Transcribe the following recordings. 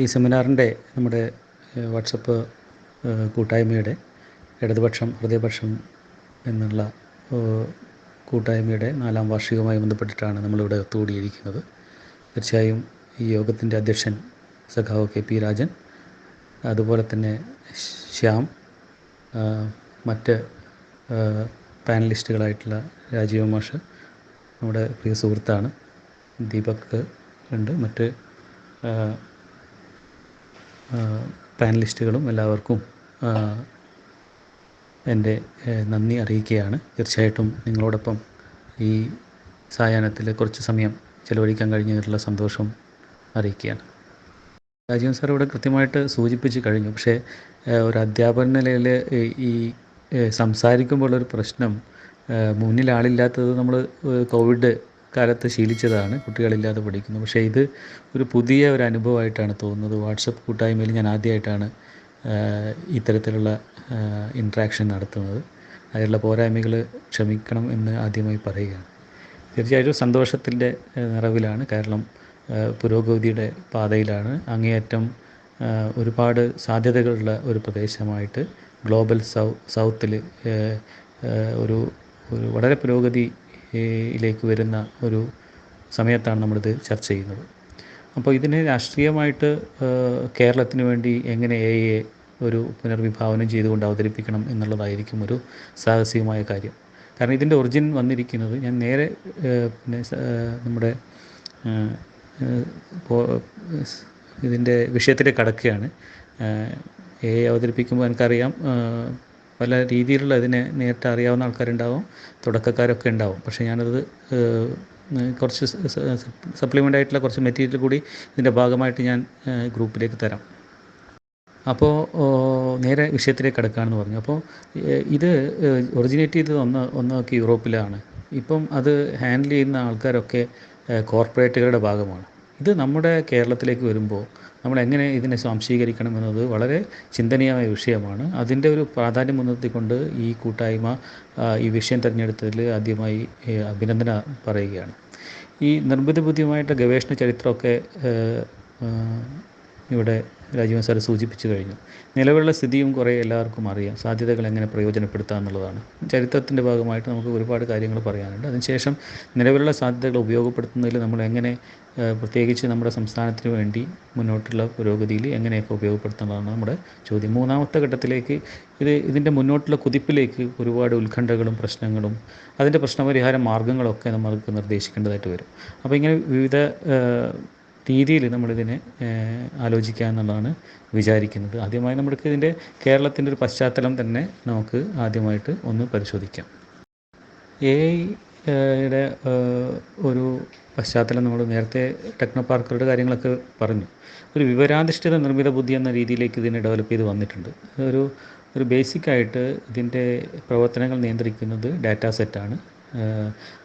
ഈ സെമിനാറിൻ്റെ നമ്മുടെ വാട്സപ്പ് കൂട്ടായ്മയുടെ ഇടതുപക്ഷം ഹൃദയപക്ഷം എന്നുള്ള കൂട്ടായ്മയുടെ 4ാം വാർഷികവുമായി ബന്ധപ്പെട്ടിട്ടാണ് നമ്മളിവിടെ ഒത്തുകൂടിയിരിക്കുന്നത്. തീർച്ചയായും ഈ യോഗത്തിൻ്റെ അധ്യക്ഷൻ സഖാവ് KP രാജൻ, അതുപോലെ തന്നെ ശ്യാം, മറ്റ് പാനലിസ്റ്റുകളായിട്ടുള്ള രാജീവ് മാഷ്, നമ്മുടെ പ്രിയ സുഹൃത്താണ് ദീപക് ഉണ്ട്, മറ്റ് പാനലിസ്റ്റുകളും എല്ലാവർക്കും എൻ്റെ നന്ദി അറിയിക്കുകയാണ്. തീർച്ചയായിട്ടും നിങ്ങളോടൊപ്പം ഈ സായാഹ്നത്തിൽ കുറച്ച് സമയം ചിലവഴിക്കാൻ കഴിഞ്ഞതിലുള്ള സന്തോഷം അറിയിക്കുകയാണ്. രാജീവൻ സാർ ഇവിടെ കൃത്യമായിട്ട് സൂചിപ്പിച്ച് കഴിഞ്ഞു. പക്ഷേ ഒരു അധ്യാപന നിലയിൽ ഈ സംസാരിക്കുമ്പോഴുള്ളൊരു പ്രശ്നം, മുന്നിൽ ആളില്ലാത്തത് നമ്മൾ കോവിഡ് കാലത്ത് ശീലിച്ചതാണ്, കുട്ടികളില്ലാതെ പഠിക്കുന്നു. പക്ഷേ ഇത് ഒരു പുതിയ ഒരു അനുഭവമായിട്ടാണ് തോന്നുന്നത്. വാട്സപ്പ് കൂട്ടായ്മയിൽ ഞാൻ ആദ്യമായിട്ടാണ് ഇത്തരത്തിലുള്ള ഇൻട്രാക്ഷൻ നടത്തുന്നത്. അതിലുള്ള പോരായ്മകൾ ക്ഷമിക്കണം എന്ന് ആദ്യമായി പറയുകയാണ്. തീർച്ചയായിട്ടും സന്തോഷത്തിൻ്റെ നിറവിലാണ്. കാരണം പുരോഗതിയുടെ പാതയിലാണ്. അങ്ങേയറ്റം ഒരുപാട് സാധ്യതകളുള്ള ഒരു പ്രദേശമായിട്ട് ഗ്ലോബൽ സൗത്തിൽ ഒരു വളരെ പുരോഗതിയിലേക്ക് വരുന്ന ഒരു സമയത്താണ് നമ്മളിത് ചർച്ച ചെയ്യുന്നത്. അപ്പോൾ ഇതിനെ രാഷ്ട്രീയമായിട്ട് കേരളത്തിന് വേണ്ടി എങ്ങനെ AI ഒരു പുനർവിഭാവനം ചെയ്തുകൊണ്ട് അവതരിപ്പിക്കണം എന്നുള്ളതായിരിക്കും ഒരു സാഹസികമായ കാര്യം. കാരണം ഇതിൻ്റെ ഒറിജിൻ വന്നിരിക്കുന്നത്, ഞാൻ നേരെ നമ്മുടെ ഇതിൻ്റെ വിഷയത്തിലേക്ക് കടക്കുകയാണ്. AI അവതരിപ്പിക്കുമ്പോൾ എനിക്കറിയാം പല രീതിയിലുള്ള ഇതിനെ നേരിട്ട് അറിയാവുന്ന ആൾക്കാരുണ്ടാവും, തുടക്കക്കാരൊക്കെ ഉണ്ടാവും. പക്ഷേ ഞാനത് കുറച്ച് സപ്ലിമെൻ്റ് ആയിട്ടുള്ള കുറച്ച് മെറ്റീരിയൽ കൂടി ഇതിൻ്റെ ഭാഗമായിട്ട് ഞാൻ ഗ്രൂപ്പിലേക്ക് തരാം. അപ്പോൾ നേരെ വിഷയത്തിലേക്ക് കിടക്കുകയാണെന്ന് പറഞ്ഞു. അപ്പോൾ ഇത് ഒറിജിനേറ്റ് ചെയ്തത് ഒന്നൊക്കെ യൂറോപ്പിലാണ്. ഇപ്പം അത് ഹാൻഡിൽ ചെയ്യുന്ന ആൾക്കാരൊക്കെ കോർപ്പറേറ്റുകളുടെ ഭാഗമാണ്. ഇത് നമ്മുടെ കേരളത്തിലേക്ക് വരുമ്പോൾ നമ്മൾ എങ്ങനെ ഇതിനെ സ്വാംശീകരിക്കണം എന്നത് വളരെ ചിന്തനീയമായ വിഷയമാണ്. അതിൻ്റെ ഒരു പ്രാധാന്യം മുൻനിർത്തിക്കൊണ്ട് ഈ കൂട്ടായ്മ ഈ വിഷയം തിരഞ്ഞെടുത്തതിൽ ആദ്യമായി അഭിനന്ദനം പറയുകയാണ്. ഈ നിർമ്മിത ബുദ്ധിയുമായിട്ട് ഗവേഷണ ചരിത്രമൊക്കെ ഇവിടെ രാജീവൻ സാർ സൂചിപ്പിച്ചു കഴിഞ്ഞു. നിലവിലുള്ള സ്ഥിതിയും കുറേ എല്ലാവർക്കും അറിയാം. സാധ്യതകൾ എങ്ങനെ പ്രയോജനപ്പെടുത്തുക എന്നുള്ളതാണ്. ചരിത്രത്തിൻ്റെ ഭാഗമായിട്ട് നമുക്ക് ഒരുപാട് കാര്യങ്ങൾ പറയാനുണ്ട്. അതിനുശേഷം നിലവിലുള്ള സാധ്യതകൾ ഉപയോഗപ്പെടുത്തുന്നതിൽ നമ്മൾ എങ്ങനെ, പ്രത്യേകിച്ച് നമ്മുടെ സംസ്ഥാനത്തിന് വേണ്ടി മുന്നോട്ടുള്ള പുരോഗതിയിൽ എങ്ങനെയൊക്കെ ഉപയോഗപ്പെടുത്തുന്നതാണ് നമ്മുടെ ചോദ്യം. 3ാമത്തെ ഘട്ടത്തിലേക്ക് ഇതിൻ്റെ മുന്നോട്ടുള്ള കുതിപ്പിലേക്ക് ഒരുപാട് ഉത്കണ്ഠകളും പ്രശ്നങ്ങളും അതിൻ്റെ പ്രശ്നപരിഹാര മാർഗ്ഗങ്ങളൊക്കെ നമ്മൾക്ക് നിർദ്ദേശിക്കേണ്ടതായിട്ട് വരും. അപ്പോൾ ഇങ്ങനെ വിവിധ രീതിയിൽ നമ്മളിതിനെ ആലോചിക്കുക എന്നുള്ളതാണ് വിചാരിക്കുന്നത്. ആദ്യമായി നമ്മൾക്ക് ഇതിൻ്റെ കേരളത്തിൻ്റെ ഒരു പശ്ചാത്തലം തന്നെ നമുക്ക് ആദ്യമായിട്ട് ഒന്ന് പരിശോധിക്കാം. AI-യുടെ ഒരു പശ്ചാത്തലം നമ്മൾ നേരത്തെ ടെക്നോ പാർക്കുകളുടെ കാര്യങ്ങളൊക്കെ പറഞ്ഞു. ഒരു വിവരാധിഷ്ഠിത നിർമ്മിത ബുദ്ധി എന്ന രീതിയിലേക്ക് ഇതിനെ ഡെവലപ്പ് ചെയ്ത് വന്നിട്ടുണ്ട്. ഒരു ബേസിക്കായിട്ട് ഇതിൻ്റെ പ്രവർത്തനങ്ങൾ നിയന്ത്രിക്കുന്നത് ഡാറ്റാ സെറ്റാണ്.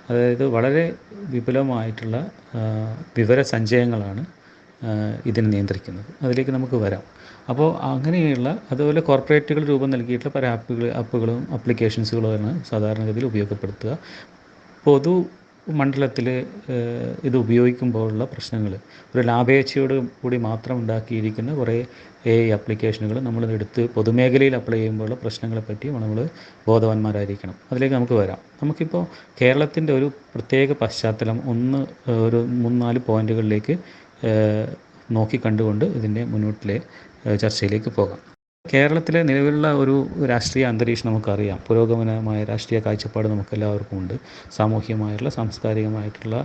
അതായത് വളരെ വിപുലമായിട്ടുള്ള വിവരസഞ്ചയങ്ങളാണ് ഇതിനെ നിയന്ത്രിക്കുന്നത്. അതിലേക്ക് നമുക്ക് വരാം. അപ്പോൾ അങ്ങനെയുള്ള, അതുപോലെ കോർപ്പറേറ്റുകൾ രൂപം നൽകിയിട്ടുള്ള പല ആപ്പുകളും ആപ്ലിക്കേഷൻസുകളുമാണ് സാധാരണഗതിയിൽ ഉപയോഗപ്പെടുത്തുക. പൊതു മണ്ഡലത്തിൽ ഇത് ഉപയോഗിക്കുമ്പോഴുള്ള പ്രശ്നങ്ങൾ, ഒരു ലാഭേച്ഛയോട് കൂടി മാത്രം ഉണ്ടാക്കിയിരിക്കുന്ന കുറേ AI ആപ്ലിക്കേഷനുകൾ നമ്മളെടുത്ത് പൊതുമേഖലയിൽ അപ്ലൈ ചെയ്യുമ്പോഴുള്ള പ്രശ്നങ്ങളെപ്പറ്റി നമ്മൾ ബോധവാന്മാരായിരിക്കണം. അതിലേക്ക് നമുക്ക് വരാം. നമുക്കിപ്പോൾ കേരളത്തിൻ്റെ ഒരു പ്രത്യേക പശ്ചാത്തലം ഒരു 3-4 പോയിൻറ്റുകളിലേക്ക് നോക്കിക്കണ്ടുകൊണ്ട് ഇതിൻ്റെ മുന്നോട്ടിലെ ചർച്ചയിലേക്ക് പോകാം. കേരളത്തിലെ നിലവിലുള്ള ഒരു രാഷ്ട്രീയ അന്തരീക്ഷം നമുക്കറിയാം. പുരോഗമനമായ രാഷ്ട്രീയ കാഴ്ചപ്പാട് നമുക്കെല്ലാവർക്കും ഉണ്ട്. സാമൂഹ്യമായിട്ടുള്ള, സാംസ്കാരികമായിട്ടുള്ള,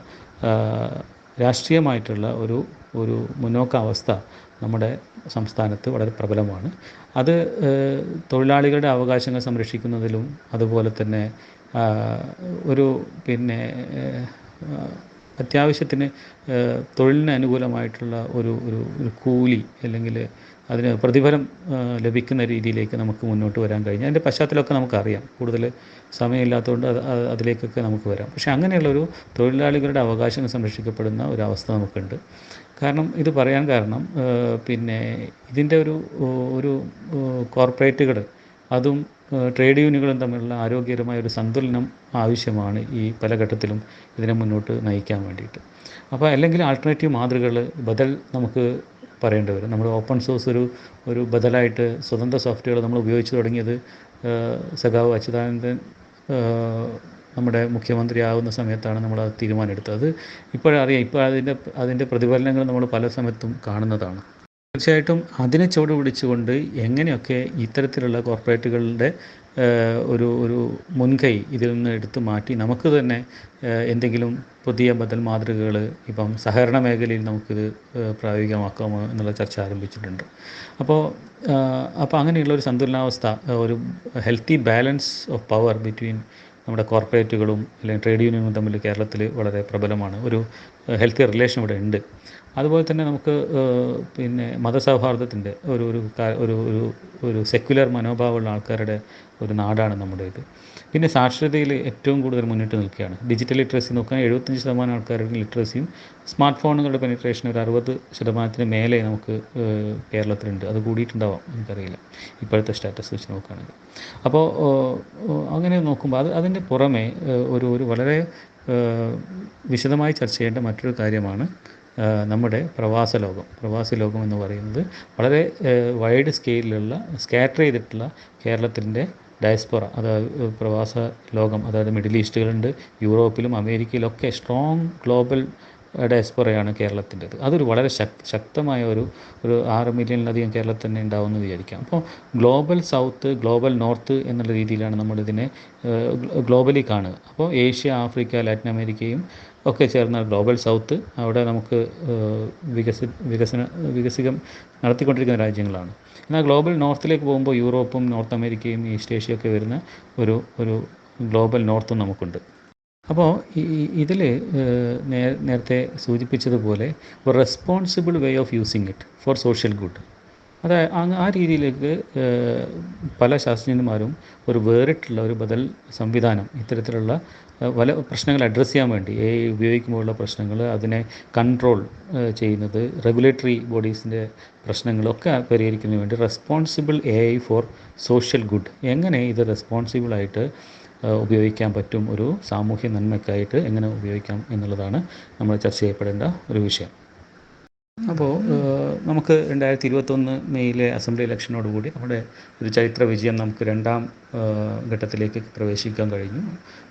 രാഷ്ട്രീയമായിട്ടുള്ള ഒരു മുന്നോക്കാവസ്ഥ നമ്മുടെ സംസ്ഥാനത്ത് വളരെ പ്രബലമാണ്. അത് തൊഴിലാളികളുടെ അവകാശങ്ങൾ സംരക്ഷിക്കുന്നതിലും, അതുപോലെ തന്നെ അത്യാവശ്യത്തിന് തൊഴിലിന് അനുകൂലമായിട്ടുള്ള ഒരു കൂലി അല്ലെങ്കിൽ അതിന് പ്രതിഫലം ലഭിക്കുന്ന രീതിയിലേക്ക് നമുക്ക് മുന്നോട്ട് വരാൻ കഴിഞ്ഞു. അതിൻ്റെ പശ്ചാത്തലമൊക്കെ നമുക്കറിയാം. കൂടുതൽ സമയമില്ലാത്തതുകൊണ്ട് അതിലേക്കൊക്കെ നമുക്ക് വരാം. പക്ഷേ അങ്ങനെയുള്ളൊരു തൊഴിലാളികളുടെ അവകാശങ്ങൾ സംരക്ഷിക്കപ്പെടുന്ന ഒരവസ്ഥ നമുക്കുണ്ട്. കാരണം ഇത് പറയാൻ കാരണം ഇതിൻ്റെ ഒരു കോർപ്പറേറ്റുകൾ അതും ട്രേഡ് യൂണിയനുകളും തമ്മിലുള്ള ആരോഗ്യകരമായ ഒരു സന്തുലനം ആവശ്യമാണ് ഈ പല ഘട്ടത്തിലും ഇതിനെ മുന്നോട്ട് നയിക്കാൻ വേണ്ടിയിട്ട്. അപ്പോൾ അല്ലെങ്കിൽ ആൾട്ടർനേറ്റീവ് മാതൃകകൾ നമുക്ക് പറയേണ്ടി വരും. നമ്മൾ ഓപ്പൺ സോഴ്സ് ഒരു ബദലായിട്ട് സ്വതന്ത്ര സോഫ്റ്റ്വെയർ നമ്മൾ ഉപയോഗിച്ച് തുടങ്ങിയത് സഖാവ് അച്യുതാനന്ദൻ നമ്മുടെ മുഖ്യമന്ത്രി ആവുന്ന സമയത്താണ് നമ്മളത് തീരുമാനമെടുത്തത്. അത് ഇപ്പോഴറിയാം, ഇപ്പോൾ അതിൻ്റെ പ്രതിഫലനങ്ങൾ നമ്മൾ പല സമയത്തും കാണുന്നതാണ്. തീർച്ചയായിട്ടും അതിനെ ചുവട് പിടിച്ചുകൊണ്ട് എങ്ങനെയൊക്കെ ഇത്തരത്തിലുള്ള കോർപ്പറേറ്റുകളുടെ ഒരു മുൻകൈ ഇതിൽ നിന്ന് എടുത്തു മാറ്റി നമുക്ക് തന്നെ എന്തെങ്കിലും പുതിയ ബദൽ മാതൃകകൾ ഇപ്പം സഹകരണ മേഖലയിൽ നമുക്കിത് പ്രായോഗികമാക്കാമോ എന്നുള്ള ചർച്ച ആരംഭിച്ചിട്ടുണ്ട്. അപ്പോൾ അങ്ങനെയുള്ളൊരു സന്തുലനാവസ്ഥ, ഒരു healthy balance of power between നമ്മുടെ കോർപ്പറേറ്റുകളും അല്ലെങ്കിൽ ട്രേഡ് യൂണിയനും തമ്മിൽ കേരളത്തിൽ വളരെ പ്രബലമാണ്. ഒരു ഹെൽത്തി റിലേഷൻ ഇവിടെ ഉണ്ട്. അതുപോലെ തന്നെ നമുക്ക് പിന്നെ മതസൗഹാർദ്ദത്തിൻ്റെ ഒരു സെക്യുലർ മനോഭാവമുള്ള ആൾക്കാരുടെ ഒരു നാടാണ് നമ്മുടേത്. പിന്നെ സാക്ഷരതയിൽ ഏറ്റവും കൂടുതൽ മുന്നിട്ട് നിൽക്കുകയാണ്. ഡിജിറ്റൽ ലിറ്ററസി നോക്കാൻ 75% ആൾക്കാരുടെ ലിറ്ററസിയും സ്മാർട്ട് ഫോണുകളുടെ പെനിട്രേഷൻ ഒരു 60% മേലെ നമുക്ക് കേരളത്തിലുണ്ട്. അത് കൂടിയിട്ടുണ്ടാവാം, എനിക്കറിയില്ല ഇപ്പോഴത്തെ സ്റ്റാറ്റസ് വെച്ച് നോക്കുകയാണെങ്കിൽ. അപ്പോൾ അങ്ങനെ നോക്കുമ്പോൾ അതിൻ്റെ പുറമെ ഒരു വളരെ വിശദമായി ചർച്ച ചെയ്യേണ്ട മറ്റൊരു കാര്യമാണ് നമ്മുടെ പ്രവാസി ലോകം എന്ന് പറയുന്നത്. വളരെ വൈഡ് സ്കെയിലുള്ള സ്കാറ്റർ ചെയ്തിട്ടുള്ള കേരളത്തിൻ്റെ ഡയസ്പൊറ, അതായത് പ്രവാസ ലോകം, അതായത് മിഡിൽ ഈസ്റ്റുകളുണ്ട്, യൂറോപ്പിലും അമേരിക്കയിലൊക്കെ സ്ട്രോങ് ഗ്ലോബൽ ഡയസ്പൊറയാണ് കേരളത്തിൻ്റെത്. അതൊരു വളരെ ശക്തമായ ഒരു 6 മില്യണിലധികം കേരളത്തിൽ തന്നെ ഉണ്ടാവുമെന്ന് വിചാരിക്കാം. അപ്പോൾ ഗ്ലോബൽ സൗത്ത്, ഗ്ലോബൽ നോർത്ത് എന്നുള്ള രീതിയിലാണ് നമ്മളിതിനെ ഗ്ലോബലി കാണുക. അപ്പോൾ ഏഷ്യ, ആഫ്രിക്ക, ലാറ്റിൻ അമേരിക്കയും ഒക്കെ ചേർന്ന ഗ്ലോബൽ സൗത്ത്, അവിടെ നമുക്ക് വികസികം നടത്തിക്കൊണ്ടിരിക്കുന്ന രാജ്യങ്ങളാണ്. എന്നാൽ ഗ്ലോബൽ നോർത്തിലേക്ക് പോകുമ്പോൾ യൂറോപ്പും നോർത്ത് അമേരിക്കയും ഈസ്റ്റ് ഏഷ്യയൊക്കെ വരുന്ന ഒരു ഗ്ലോബൽ നോർത്തും നമുക്കുണ്ട്. അപ്പോൾ ഇതിൽ നേരത്തെ സൂചിപ്പിച്ചതുപോലെ ഒരു responsible way of using it for social good, ആ രീതിയിലേക്ക് പല ശാസ്ത്രജ്ഞന്മാരും ഒരു വേറിട്ടുള്ള ഒരു ബദൽ സംവിധാനം ഇത്തരത്തിലുള്ള പല പ്രശ്നങ്ങൾ അഡ്രസ്സ് ചെയ്യാൻ വേണ്ടി ഉപയോഗിക്കുമ്പോഴുള്ള പ്രശ്നങ്ങൾ, അതിനെ കൺട്രോൾ ചെയ്യുന്നത്, റെഗുലേറ്ററി ബോഡീസിൻ്റെ പ്രശ്നങ്ങളൊക്കെ പരിഹരിക്കുന്നതിന് വേണ്ടി responsible AI for social good, എങ്ങനെ ഇത് റെസ്പോൺസിബിളായിട്ട് ഉപയോഗിക്കാൻ പറ്റും, ഒരു സാമൂഹ്യ നന്മയ്ക്കായിട്ട് എങ്ങനെ ഉപയോഗിക്കാം എന്നുള്ളതാണ് നമ്മൾ ചർച്ച ചെയ്യപ്പെടേണ്ട ഒരു വിഷയം. അപ്പോൾ നമുക്ക് 2021 മെയ്യിലെ അസംബ്ലി ഇലക്ഷനോടുകൂടി നമ്മുടെ ഒരു ചരിത്ര വിജയം നമുക്ക് രണ്ടാം ഘട്ടത്തിലേക്ക് പ്രവേശിക്കാൻ കഴിഞ്ഞു.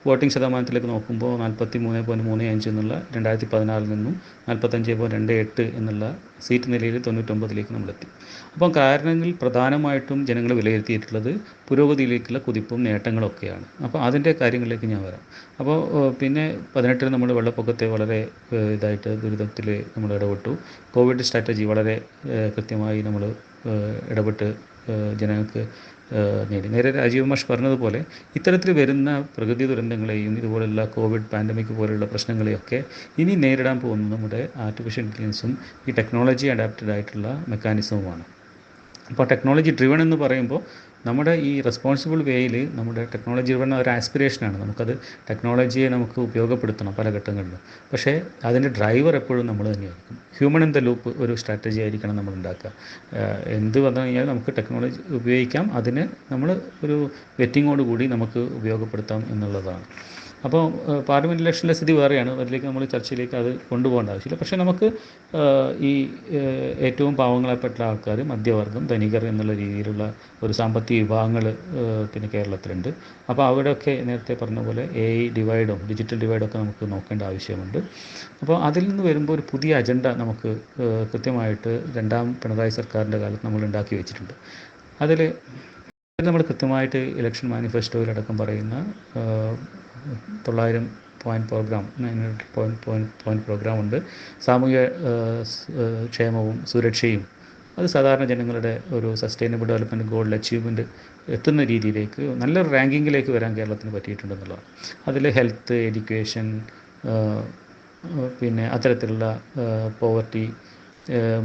വോട്ടിംഗ് ശതമാനത്തിലേക്ക് നോക്കുമ്പോൾ 43.35 എന്നുള്ള 2014 നിന്നും 45.28 എന്നുള്ള സീറ്റ് നിലയിൽ 99ലേക്ക് നമ്മളെത്തി. അപ്പം കാരണങ്ങളിൽ പ്രധാനമായിട്ടും ജനങ്ങൾ വിലയിരുത്തിയിട്ടുള്ളത് പുരോഗതിയിലേക്കുള്ള കുതിപ്പും നേട്ടങ്ങളൊക്കെയാണ്. അപ്പോൾ അതിൻ്റെ കാര്യങ്ങളിലേക്ക് ഞാൻ വരാം. അപ്പോൾ പിന്നെ 18 നമ്മൾ വെള്ളപ്പൊക്കത്തെ വളരെ ഇതായിട്ട് ദുരിതത്തിൽ നമ്മൾ ഇടപെട്ടു. കോവിഡ് സ്ട്രാറ്റജി വളരെ കൃത്യമായി നമ്മൾ ഇടപെട്ട് ജനങ്ങൾക്ക് നേടി. നേരെ രാജീവ് മാഷ് പറഞ്ഞതുപോലെ ഇത്തരത്തിൽ വരുന്ന പ്രകൃതി ദുരന്തങ്ങളെയും ഇതുപോലുള്ള കോവിഡ് പാൻഡമിക് പോലെയുള്ള പ്രശ്നങ്ങളെയൊക്കെ ഇനി നേരിടാൻ പോകുന്നത് നമ്മുടെ ആർട്ടിഫിഷ്യൽ ഇൻ്റലിജൻസും ഈ ടെക്നോളജി അഡാപ്റ്റഡ് ആയിട്ടുള്ള മെക്കാനിസവുമാണ്. അപ്പോൾ ടെക്നോളജി ഡ്രിവൺ എന്ന് പറയുമ്പോൾ നമ്മുടെ ഈ റെസ്പോൺസിബിൾ വേയിൽ നമ്മുടെ ടെക്നോളജി ഡ്രിവൺ ഒരു ആസ്പിറേഷനാണ്. നമുക്കത് ടെക്നോളജിയെ നമുക്ക് ഉപയോഗപ്പെടുത്തണം പല ഘട്ടങ്ങളിലും. പക്ഷേ അതിൻ്റെ ഡ്രൈവർ എപ്പോഴും നമ്മൾ തന്നെയായിരിക്കും. ഹ്യൂമൻ ഇൻ ദ ലൂപ്പ് ഒരു സ്ട്രാറ്റജി ആയിരിക്കണം നമ്മൾ ഉണ്ടാക്കുക. എന്ത് വന്നു കഴിഞ്ഞാൽ നമുക്ക് ടെക്നോളജി ഉപയോഗിക്കാം, അതിന് നമ്മൾ ഒരു വെറ്റിങ്ങോടുകൂടി നമുക്ക് ഉപയോഗപ്പെടുത്താം എന്നുള്ളതാണ്. അപ്പോൾ പാർലമെൻറ്റ് ഇലക്ഷനിലെ സ്ഥിതി വേറെയാണ്, അതിലേക്ക് നമ്മൾ ചർച്ചയിലേക്ക് അത് കൊണ്ടുപോകേണ്ട ആവശ്യമില്ല. പക്ഷേ നമുക്ക് ഈ ഏറ്റവും പാവങ്ങളെപ്പെട്ട ആൾക്കാർ, മധ്യവർഗം, ധനികർ എന്നുള്ള രീതിയിലുള്ള ഒരു സാമ്പത്തിക വിഭാഗങ്ങൾ പിന്നെ കേരളത്തിലുണ്ട്. അപ്പോൾ അവിടെയൊക്കെ നേരത്തെ പറഞ്ഞ പോലെ AI ഡിവൈഡും ഡിജിറ്റൽ ഡിവൈഡൊക്കെ നമുക്ക് നോക്കേണ്ട ആവശ്യമുണ്ട്. അപ്പോൾ അതിൽ നിന്ന് വരുമ്പോൾ ഒരു പുതിയ അജണ്ട നമുക്ക് കൃത്യമായിട്ട് രണ്ടാം പിണറായി സർക്കാരിൻ്റെ കാലത്ത് നമ്മൾ ഉണ്ടാക്കി വെച്ചിട്ടുണ്ട്. അതിൽ നമ്മൾ കൃത്യമായിട്ട് ഇലക്ഷൻ മാനിഫെസ്റ്റോയിലടക്കം പറയുന്ന 900 പോയിൻറ്റ് പ്രോഗ്രാം, 900 പോയിൻറ്റ് പ്രോഗ്രാമുണ്ട്. സാമൂഹിക ക്ഷേമവും സുരക്ഷയും അത് സാധാരണ ജനങ്ങളുടെ ഒരു സസ്റ്റൈനബിൾ ഡെവലപ്മെൻറ്റ് ഗോൾ അച്ചീവ്മെൻറ്റ് എത്തുന്ന രീതിയിലേക്ക് നല്ലൊരു റാങ്കിങ്ങിലേക്ക് വരാൻ കേരളത്തിന് പറ്റിയിട്ടുണ്ടെന്നുള്ളതാണ്. അതിൽ ഹെൽത്ത്, എഡ്യൂക്കേഷൻ, പിന്നെ അത്തരത്തിലുള്ള പോവർട്ടി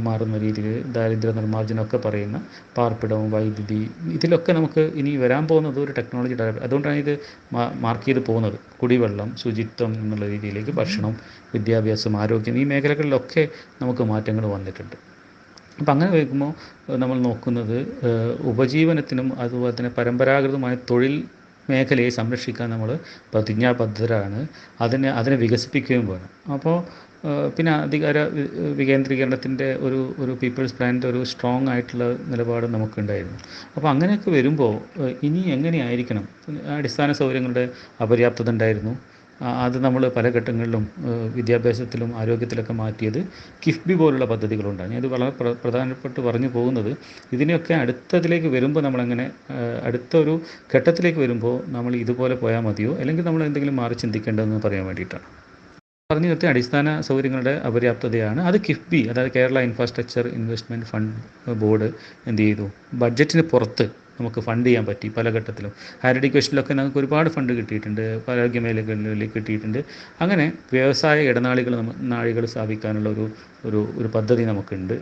മാറുന്ന രീതിയിൽ ദാരിദ്ര്യ നിർമ്മാർജ്ജനമൊക്കെ പറയുന്ന പാർപ്പിടവും വൈദ്യുതി, ഇതിലൊക്കെ നമുക്ക് ഇനി വരാൻ പോകുന്നത് ഒരു ടെക്നോളജി ഡെവലപ്പ്. അതുകൊണ്ടാണ് ഇത് മാർക്ക് ചെയ്ത് പോകുന്നത്. കുടിവെള്ളം, ശുചിത്വം എന്നുള്ള രീതിയിലേക്ക് ഭക്ഷണം, വിദ്യാഭ്യാസം, ആരോഗ്യം, ഈ മേഖലകളിലൊക്കെ നമുക്ക് മാറ്റങ്ങൾ വന്നിട്ടുണ്ട്. അപ്പം അങ്ങനെ വയ്ക്കുമ്പോൾ നമ്മൾ നോക്കുന്നത് ഉപജീവനത്തിനും അതുപോലെ തന്നെ പരമ്പരാഗതമായ തൊഴിൽ മേഖലയെ സംരക്ഷിക്കാൻ നമ്മൾ പ്രതിജ്ഞാബദ്ധരാണ്. അതിനെ വികസിപ്പിക്കുകയും വേണം. അപ്പോൾ പിന്നെ അധികാര വികേന്ദ്രീകരണത്തിൻ്റെ ഒരു പീപ്പിൾസ് പ്ലാനിൻ്റെ ഒരു സ്ട്രോങ് ആയിട്ടുള്ള നിലപാട് നമുക്കുണ്ടായിരുന്നു. അപ്പോൾ അങ്ങനെയൊക്കെ വരുമ്പോൾ ഇനി എങ്ങനെയായിരിക്കണം, അടിസ്ഥാന സൗകര്യങ്ങളുടെ അപര്യാപ്തത ഉണ്ടായിരുന്നു. അത് നമ്മൾ പല ഘട്ടങ്ങളിലും വിദ്യാഭ്യാസത്തിലും ആരോഗ്യത്തിലൊക്കെ മാറ്റിയത് കിഫ്ബി പോലുള്ള പദ്ധതികളുണ്ടാണ്. ഞാനത് വളരെ പ്രധാനപ്പെട്ട് പറഞ്ഞു പോകുന്നത് ഇതിനെയൊക്കെ അടുത്തതിലേക്ക് വരുമ്പോൾ നമ്മളെങ്ങനെ അടുത്ത ഒരു ഘട്ടത്തിലേക്ക് വരുമ്പോൾ നമ്മൾ ഇതുപോലെ പോയാൽ മതിയോ, അല്ലെങ്കിൽ നമ്മൾ എന്തെങ്കിലും മാറി ചിന്തിക്കേണ്ടതെന്ന് പറയാൻ വേണ്ടിയിട്ടാണ്. പറഞ്ഞു നിർത്തി അടിസ്ഥാന സൗകര്യങ്ങളുടെ അപര്യാപ്തതയാണ്. അത് കിഫ്ബി, അതായത് Kerala infrastructure investment fund board എന്ത് ചെയ്തു, ബഡ്ജറ്റിന് പുറത്ത് നമുക്ക് ഫണ്ട് ചെയ്യാൻ പറ്റി പല ഘട്ടത്തിലും. ഹയർ എഡ്യൂക്കേഷനിലൊക്കെ നമുക്ക് ഒരുപാട് ഫണ്ട് കിട്ടിയിട്ടുണ്ട്, ആരോഗ്യ മേഖലകളിൽ കിട്ടിയിട്ടുണ്ട്. അങ്ങനെ വ്യവസായ നാഴികൾ സ്ഥാപിക്കാനുള്ള ഒരു പദ്ധതി നമുക്കുണ്ട്.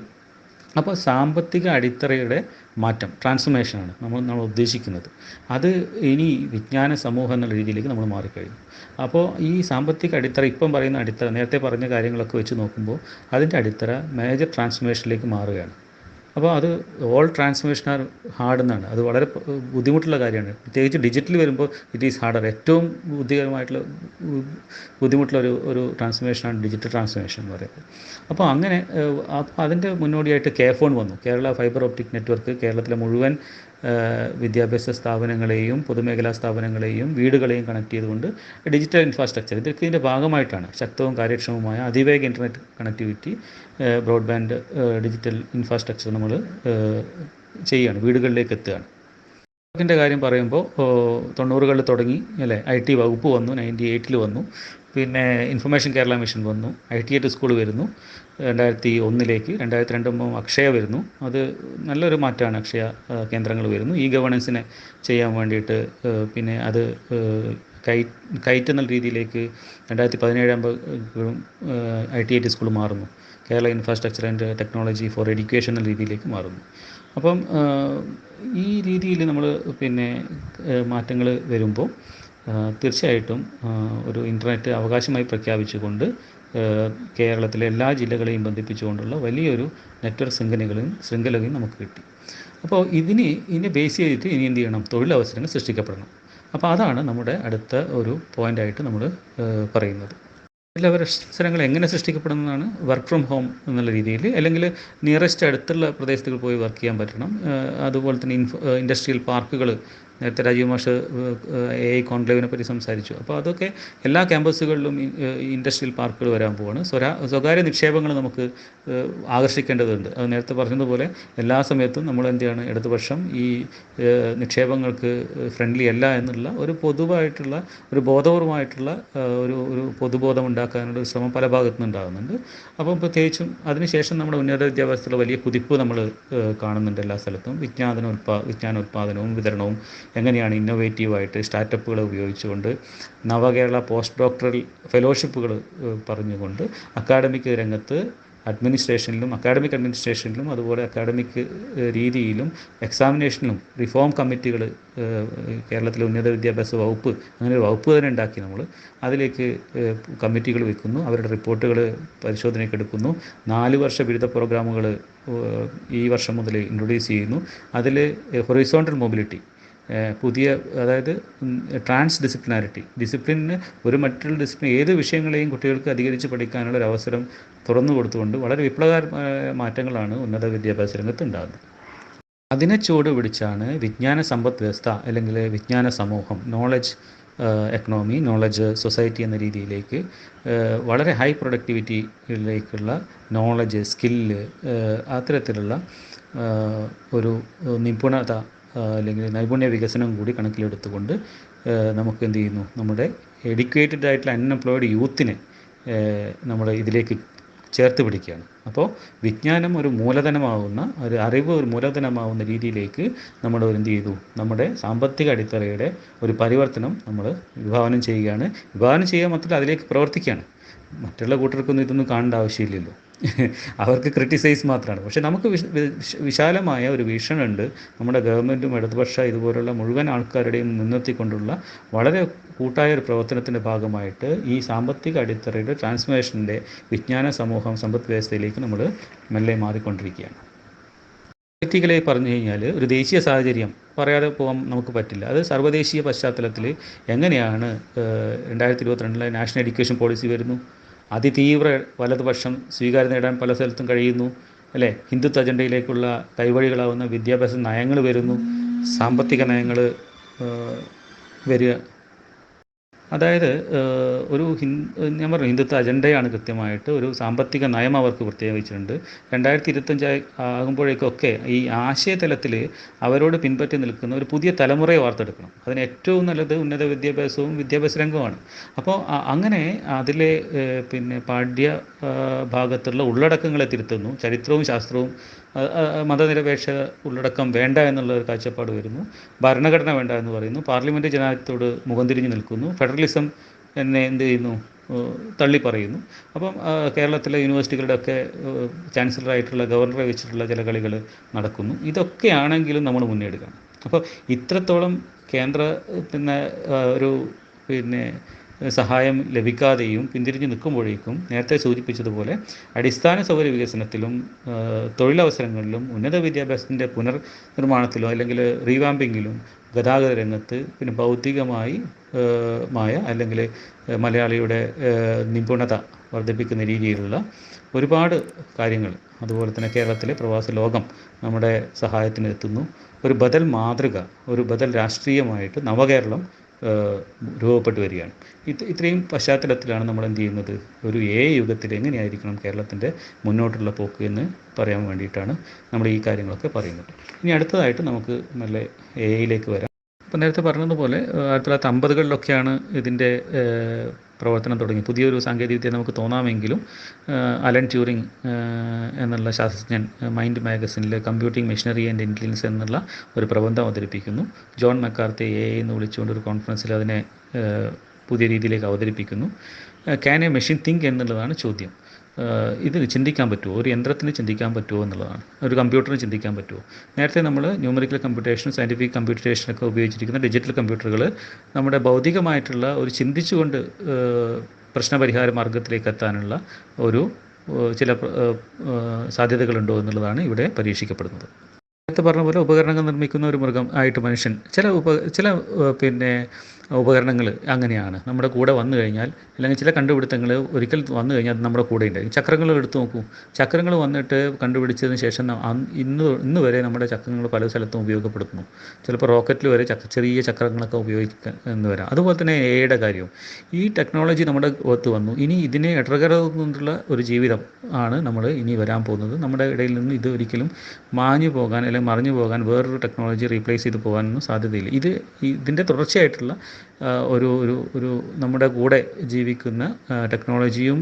അപ്പോൾ സാമ്പത്തിക അടിത്തറയുടെ മാറ്റം, ട്രാൻസ്ഫോർമേഷനാണ് നമ്മൾ ഉദ്ദേശിക്കുന്നത്. അത് ഇനി വിജ്ഞാന സമൂഹം എന്നുള്ള രീതിയിലേക്ക് നമ്മൾ മാറിക്കഴിഞ്ഞു. അപ്പോൾ ഈ സാമ്പത്തിക അടിത്തറ, ഇപ്പം പറയുന്ന അടിത്തറ, നേരത്തെ പറഞ്ഞ കാര്യങ്ങളൊക്കെ വെച്ച് നോക്കുമ്പോൾ അതിൻ്റെ അടിത്തറ മേജർ ട്രാൻസ്ഫോർമേഷനിലേക്ക് മാറുകയാണ്. അപ്പോൾ അത് ഓൾ ട്രാൻസ്ഫോർമേഷൻ ആർ ഹാർഡ് എന്നാണ്. അത് വളരെ ബുദ്ധിമുട്ടുള്ള കാര്യമാണ്. പ്രത്യേകിച്ച് ഡിജിറ്റൽ വരുമ്പോൾ ഇറ്റ് ഈസ് ഹാർഡർ. ഏറ്റവും ബുദ്ധിമുട്ടുള്ള ഒരു ട്രാൻസ്ഫോർമേഷനാണ് ഡിജിറ്റൽ ട്രാൻസ്ഫോർമേഷൻ എന്ന് പറയുന്നത്. അപ്പോൾ അങ്ങനെ അതിൻ്റെ മുന്നോടിയായിട്ട് ഫോൺ വന്നു. കേരള ഫൈബർ ഓപ്റ്റിക് നെറ്റ്വർക്ക് കേരളത്തിലെ മുഴുവൻ വിദ്യാഭ്യാസ സ്ഥാപനങ്ങളെയും പൊതുമേഖലാ സ്ഥാപനങ്ങളെയും വീടുകളെയും കണക്ട് ചെയ്തുകൊണ്ട് ഡിജിറ്റൽ ഇൻഫ്രാസ്ട്രക്ചർ, ഇതൊക്കെ ഇതിൻ്റെ ഭാഗമായിട്ടാണ് ശക്തവും കാര്യക്ഷമവുമായ അതിവേഗ internet connectivity, broadband digital infrastructure നമ്മൾ ചെയ്യുകയാണ്, വീടുകളിലേക്ക് എത്തുകയാണ്. ൻ്റെ കാര്യം പറയുമ്പോൾ 90കളിൽ തുടങ്ങി അല്ലേ, IT വകുപ്പ് വന്നു, 98 വന്നു. പിന്നെ ഇൻഫർമേഷൻ കേരള മിഷൻ വന്നു, IT സ്കൂൾ വരുന്നു 2001. 2002 അക്ഷയ വരുന്നു. അത് നല്ലൊരു മാറ്റമാണ്. അക്ഷയ കേന്ദ്രങ്ങൾ വരുന്നു ഗവേണൻസിനെ ചെയ്യാൻ വേണ്ടിയിട്ട്. പിന്നെ അത് കൈറ്റ് എന്നുള്ള രീതിയിലേക്ക് 2017 ആകുമ്പോഴും IT സ്കൂൾ മാറുന്നു. Kerala infrastructure and technology for education എന്ന രീതിയിലേക്ക് മാറുന്നു. അപ്പം ഈ രീതിയിൽ നമ്മൾ പിന്നെ മാറ്റങ്ങൾ വരുമ്പോൾ തീർച്ചയായിട്ടും ഒരു ഇൻ്റർനെറ്റ് അവകാശമായി പ്രഖ്യാപിച്ചുകൊണ്ട് കേരളത്തിലെ എല്ലാ ജില്ലകളെയും ബന്ധിപ്പിച്ചുകൊണ്ടുള്ള വലിയൊരു നെറ്റ്വർക്ക് ശൃംഖലയും നമുക്ക് കിട്ടി. അപ്പോൾ ഇതിനെ ബേസ് ചെയ്തിട്ട് ഇനി എന്ത് ചെയ്യണം, തൊഴിലവസരങ്ങൾ സൃഷ്ടിക്കപ്പെടണം. അപ്പോൾ അതാണ് നമ്മുടെ അടുത്ത ഒരു പോയിൻ്റായിട്ട് നമ്മൾ പറയുന്നത്. തൊഴിലവസരങ്ങൾ എങ്ങനെ സൃഷ്ടിക്കപ്പെടുന്നതാണ് വർക്ക് ഫ്രം ഹോം എന്നുള്ള രീതിയിൽ, അല്ലെങ്കിൽ നിയറസ്റ്റ് അടുത്തുള്ള പ്രദേശത്തുകൾ പോയി വർക്ക് ചെയ്യാൻ പറ്റണം. അതുപോലെ തന്നെ ഇൻഡസ്ട്രിയൽ പാർക്കുകൾ, നേരത്തെ രാജീവ് മാഷ് AI കോൺക്ലേവിനെ പറ്റി സംസാരിച്ചു. അപ്പോൾ അതൊക്കെ എല്ലാ ക്യാമ്പസുകളിലും ഇൻഡസ്ട്രിയൽ പാർക്കുകൾ വരാൻ പോവാണ്. സ്വകാര്യ നിക്ഷേപങ്ങൾ നമുക്ക് ആകർഷിക്കേണ്ടതുണ്ട്. അത് നേരത്തെ പറഞ്ഞതുപോലെ എല്ലാ സമയത്തും നമ്മൾ എന്ത് ചെയ്യണം, ഇടതുപക്ഷം ഈ നിക്ഷേപങ്ങൾക്ക് ഫ്രണ്ട്ലി അല്ല എന്നുള്ള ഒരു പൊതുവായിട്ടുള്ള ഒരു ബോധപൂർവമായിട്ടുള്ള ഒരു പൊതുബോധം ഉണ്ടാക്കാനുള്ള ശ്രമം പല ഭാഗത്തു നിന്നുണ്ടാകുന്നുണ്ട്. അപ്പം പ്രത്യേകിച്ചും അതിനുശേഷം നമ്മുടെ ഉന്നത വിദ്യാഭ്യാസത്തിലുള്ള വലിയ കുതിപ്പ് നമ്മൾ കാണുന്നുണ്ട് എല്ലാ സ്ഥലത്തും. വിജ്ഞാനോത്പാദനവും വിതരണവും എങ്ങനെയാണ് ഇന്നോവേറ്റീവായിട്ട് സ്റ്റാർട്ടപ്പുകളെ ഉപയോഗിച്ചുകൊണ്ട് നവകേരള പോസ്റ്റ് ഡോക്ടറൽ ഫെലോഷിപ്പുകൾ പറഞ്ഞുകൊണ്ട് അക്കാഡമിക് രംഗത്ത് അക്കാഡമിക് അഡ്മിനിസ്ട്രേഷനിലും അതുപോലെ അക്കാഡമിക് രീതിയിലും എക്സാമിനേഷനിലും റിഫോം കമ്മിറ്റികൾ കേരളത്തിലെ ഉന്നത വിദ്യാഭ്യാസ വകുപ്പ്, അങ്ങനെ ഒരു വകുപ്പ് തന്നെ ഉണ്ടാക്കി നമ്മൾ അതിലേക്ക് കമ്മിറ്റികൾ വെക്കുന്നു. അവരുടെ റിപ്പോർട്ടുകൾ പരിശോധനയ്ക്ക് എടുക്കുന്നു. 4 വർഷ ബിരുദ പ്രോഗ്രാമുകൾ ഈ വർഷം മുതൽ ഇൻട്രൊഡ്യൂസ് ചെയ്യുന്നു. അതിൽ ഹൊറിസോണ്ടൽ മൊബിലിറ്റി, പുതിയ, അതായത് ഡിസിപ്ലിന് ഒരു മറ്റുള്ള ഡിസിപ്ലിൻ ഏത് വിഷയങ്ങളെയും കുട്ടികൾക്ക് അധികരിച്ച് പഠിക്കാനുള്ള ഒരു അവസരം തുറന്നു കൊടുത്തുകൊണ്ട് വളരെ വിപ്ലവകരമായ മാറ്റങ്ങളാണ് ഉന്നത വിദ്യാഭ്യാസ രംഗത്ത് ഉണ്ടാകുന്നത്. അതിനെ ചുവട് പിടിച്ചാണ് വിജ്ഞാന സമ്പദ് വ്യവസ്ഥ അല്ലെങ്കിൽ വിജ്ഞാന സമൂഹം, നോളജ് എക്കണോമി, നോളജ് സൊസൈറ്റി എന്ന രീതിയിലേക്ക് വളരെ ഹൈ പ്രൊഡക്ടിവിറ്റിയിലേക്കുള്ള നോളജ്, സ്കില്ല്, അത്തരത്തിലുള്ള ഒരു നിപുണത അല്ലെങ്കിൽ നൈപുണ്യ വികസനം കൂടി കണക്കിലെടുത്തുകൊണ്ട് നമുക്ക് എന്ത് ചെയ്യുന്നു, നമ്മുടെ എഡ്യൂക്കേറ്റഡ് ആയിട്ടുള്ള അൺഎംപ്ലോയിഡ് യൂത്തിനെ നമ്മൾ ഇതിലേക്ക് ചേർത്ത് പിടിക്കുകയാണ്. അപ്പോൾ വിജ്ഞാനം ഒരു മൂലധനമാവുന്ന, അറിവ് ഒരു മൂലധനമാവുന്ന രീതിയിലേക്ക് നമ്മൾ എന്ത് ചെയ്തു, നമ്മുടെ സാമ്പത്തിക അടിത്തറയുടെ ഒരു പരിവർത്തനം നമ്മൾ വിഭാവനം ചെയ്യുകയാണ്. വിഭാവനം ചെയ്യുക മാത്രമല്ല, അതിലേക്ക് പ്രവർത്തിക്കുകയാണ്. മറ്റുള്ള കൂട്ടർക്കൊന്നും ഇതൊന്നും കാണേണ്ട ആവശ്യമില്ലല്ലോ, അവർക്ക് ക്രിട്ടിസൈസ് മാത്രമാണ്. പക്ഷേ നമുക്ക് വിശാലമായ ഒരു വീക്ഷണമുണ്ട്. നമ്മുടെ ഗവൺമെൻറ്റും ഇടതുപക്ഷ ഇതുപോലുള്ള മുഴുവൻ ആൾക്കാരുടെയും മുൻനിർത്തിക്കൊണ്ടുള്ള വളരെ കൂട്ടായ ഒരു പ്രവർത്തനത്തിൻ്റെ ഭാഗമായിട്ട് ഈ സാമ്പത്തിക അടിത്തറയുടെ ട്രാൻസ്ഫോർമേഷൻ്റെ വിജ്ഞാന സമൂഹം സമ്പദ് വ്യവസ്ഥയിലേക്ക് നമ്മൾ മെല്ലെ മാറിക്കൊണ്ടിരിക്കുകയാണ്. പൊളിറ്റിക്കലി പറഞ്ഞു കഴിഞ്ഞാൽ ഒരു ദേശീയ സാഹചര്യം പറയാതെ പോകാൻ നമുക്ക് പറ്റില്ല. അത് സർവ്വദേശീയ പശ്ചാത്തലത്തിൽ എങ്ങനെയാണ് 2022 നാഷണൽ എഡ്യൂക്കേഷൻ പോളിസി വരുന്നു, അതിതീവ്ര വലതുപക്ഷം സ്വീകാര്യം നേടാൻ പല സ്ഥലത്തും കഴിയുന്നു, അല്ലേ? ഹിന്ദുത്വ അജണ്ടയിലേക്കുള്ള കൈവഴികളാവുന്ന വിദ്യാഭ്യാസ നയങ്ങൾ വരുന്നു, സാമ്പത്തിക നയങ്ങൾ വരിക. അതായത് ഒരു ഞാൻ പറഞ്ഞു ഹിന്ദുത്വ അജണ്ടയാണ് കൃത്യമായിട്ട്, ഒരു സാമ്പത്തിക നയം അവർക്ക് പ്രത്യേകിച്ചിട്ടുണ്ട്. 2025 ആകുമ്പോഴേക്കൊക്കെ ഈ ആശയതലത്തിൽ അവരോട് പിൻപറ്റി നിൽക്കുന്ന ഒരു പുതിയ തലമുറയെ വാർത്തെടുക്കണം. അതിന് ഏറ്റവും നല്ലത് ഉന്നത വിദ്യാഭ്യാസവും വിദ്യാഭ്യാസ രംഗമാണ്. അപ്പോൾ അങ്ങനെ അതിലെ പാഠ്യ ഭാഗത്തുള്ള ഉള്ളടക്കങ്ങളെ തിരുത്തുന്നു. ചരിത്രവും ശാസ്ത്രവും മതനിരപേക്ഷ ഉള്ളടക്കം വേണ്ട എന്നുള്ള ഒരു കാഴ്ചപ്പാട് വരുന്നു. ഭരണഘടന വേണ്ട എന്ന് പറയുന്നു. പാർലമെൻറ്റ് ജനാധിപത്യത്തോട് മുഖം തിരിഞ്ഞ് നിൽക്കുന്നു. ഫെഡറലിസം എന്നെ എന്ത് ചെയ്യുന്നു, തള്ളി പറയുന്നു. അപ്പം കേരളത്തിലെ യൂണിവേഴ്സിറ്റികളുടെയൊക്കെ ചാൻസലറായിട്ടുള്ള ഗവർണറെ വെച്ചിട്ടുള്ള ചില കളികൾ നടക്കുന്നു. ഇതൊക്കെയാണെങ്കിലും നമ്മൾ മുന്നേറുകയാണ്. അപ്പോൾ ഇത്രത്തോളം കേന്ദ്ര ഒരു സഹായം ലഭിക്കാതെയും പിന്തിരിഞ്ഞ് നിൽക്കുമ്പോഴേക്കും നേരത്തെ സൂചിപ്പിച്ചതുപോലെ അടിസ്ഥാന സൗകര്യ വികസനത്തിലും തൊഴിലവസരങ്ങളിലും ഉന്നത വിദ്യാഭ്യാസത്തിൻ്റെ പുനർനിർമ്മാണത്തിലോ അല്ലെങ്കിൽ റീവാമ്പിങ്ങിലും ഗതാഗത രംഗത്ത് ഭൗതികമായി അല്ലെങ്കിൽ മലയാളിയുടെ നിപുണത വർദ്ധിപ്പിക്കുന്ന രീതിയിലുള്ള ഒരുപാട് കാര്യങ്ങൾ, അതുപോലെ തന്നെ കേരളത്തിലെ പ്രവാസ ലോകം നമ്മുടെ സഹായത്തിന് എത്തുന്നു. ഒരു ബദൽ മാതൃക, ഒരു ബദൽ രാഷ്ട്രീയമായിട്ട് നവകേരളം രൂപപ്പെട്ടു വരികയാണ്. ഇത്രയും പശ്ചാത്തലത്തിലാണ് നമ്മൾ എന്ത് ചെയ്യുന്നത്, ഒരു യുഗത്തിൽ എങ്ങനെയായിരിക്കണം കേരളത്തിൻ്റെ മുന്നോട്ടുള്ള പോക്ക് എന്ന് പറയാൻ വേണ്ടിയിട്ടാണ് നമ്മൾ ഈ കാര്യങ്ങളൊക്കെ പറയുന്നത്. ഇനി അടുത്തതായിട്ട് നമുക്ക് നല്ല യിലേക്ക് വരാം. അപ്പോൾ നേരത്തെ പറഞ്ഞതുപോലെ 1950കളിലൊക്കെയാണ് ഇതിൻ്റെ പ്രവർത്തനം തുടങ്ങി. പുതിയൊരു സാങ്കേതികവിദ്യ നമുക്ക് തോന്നാമെങ്കിലും അലൻ ട്യൂറിംഗ് എന്നുള്ള ശാസ്ത്രജ്ഞൻ മൈൻഡ് മാഗസിനിൽ കമ്പ്യൂട്ടിംഗ് മെഷീനറി ആൻഡ് ഇൻ്റലിജൻസ് എന്നുള്ള ഒരു പ്രബന്ധം അവതരിപ്പിക്കുന്നു. ജോൺ മെക്കാർത്തി എന്ന് വിളിച്ചുകൊണ്ട് ഒരു കോൺഫറൻസിൽ അതിനെ പുതിയ രീതിയിലേക്ക് അവതരിപ്പിക്കുന്നു. ക്യാൻ എ മെഷീൻ തിങ്ക് എന്നുള്ളതാണ് ചോദ്യം. ഇതിന് ചിന്തിക്കാൻ പറ്റുമോ, ഒരു യന്ത്രത്തിന് ചിന്തിക്കാൻ പറ്റുമോ എന്നുള്ളതാണ്, ഒരു കമ്പ്യൂട്ടറിന് ചിന്തിക്കാൻ പറ്റുമോ. നേരത്തെ നമ്മൾ ന്യൂമറിക്കൽ കമ്പ്യൂട്ടേഷൻ, സയൻറ്റിഫിക് കമ്പ്യൂട്ടേഷനൊക്കെ ഉപയോഗിച്ചിരിക്കുന്ന ഡിജിറ്റൽ കമ്പ്യൂട്ടറുകൾ നമ്മുടെ ഭൗതികമായിട്ടുള്ള ഒരു ചിന്തിച്ചുകൊണ്ട് പ്രശ്നപരിഹാര മാർഗത്തിലേക്ക് എത്താനുള്ള ചില സാധ്യതകളുണ്ടോ എന്നുള്ളതാണ് ഇവിടെ പരീക്ഷിക്കപ്പെടുന്നത്. നേരത്തെ പറഞ്ഞ പോലെ ഉപകരണങ്ങൾ നിർമ്മിക്കുന്ന ഒരു മൃഗം ആയിട്ട് മനുഷ്യൻ ചില ഉപകരണങ്ങൾ അങ്ങനെയാണ് നമ്മുടെ കൂടെ വന്നു കഴിഞ്ഞാൽ, അല്ലെങ്കിൽ ചില കണ്ടുപിടുത്തങ്ങൾ ഒരിക്കൽ വന്നു കഴിഞ്ഞാൽ അത് നമ്മുടെ കൂടെ ഉണ്ടായിരിക്കും. ചക്രങ്ങൾ എടുത്തു നോക്കൂ. ചക്രങ്ങൾ വന്നിട്ട് കണ്ടുപിടിച്ചതിന് ശേഷം ഇന്ന് വരെ നമ്മുടെ ചക്രങ്ങൾ പല സ്ഥലത്തും ഉപയോഗപ്പെടുത്തുന്നു. ചിലപ്പോൾ റോക്കറ്റിൽ വരെ ചെറിയ ചക്രങ്ങളൊക്കെ ഉപയോഗിക്കുന്നു വരാം. അതുപോലെ തന്നെ എയുടെ കാര്യവും ഈ ടെക്നോളജി നമ്മുടെ ഒത്ത് വന്നു. ഇനി ഇതിനെ ഇടകലർന്നുകൊണ്ടുള്ള ഒരു ജീവിതം ആണ് നമ്മൾ ഇനി വരാൻ പോകുന്നത്. നമ്മുടെ ഇടയിൽ നിന്ന് ഇത് ഒരിക്കലും മാഞ്ഞു പോകാൻ അല്ലെങ്കിൽ മറിഞ്ഞു പോകാൻ വേറൊരു ടെക്നോളജി റീപ്ലേസ് ചെയ്ത് പോകാനൊന്നും സാധ്യതയില്ല. ഇതിൻ്റെ തുടർച്ചയായിട്ടുള്ള ഒരു നമ്മുടെ കൂടെ ജീവിക്കുന്ന ടെക്നോളജിയും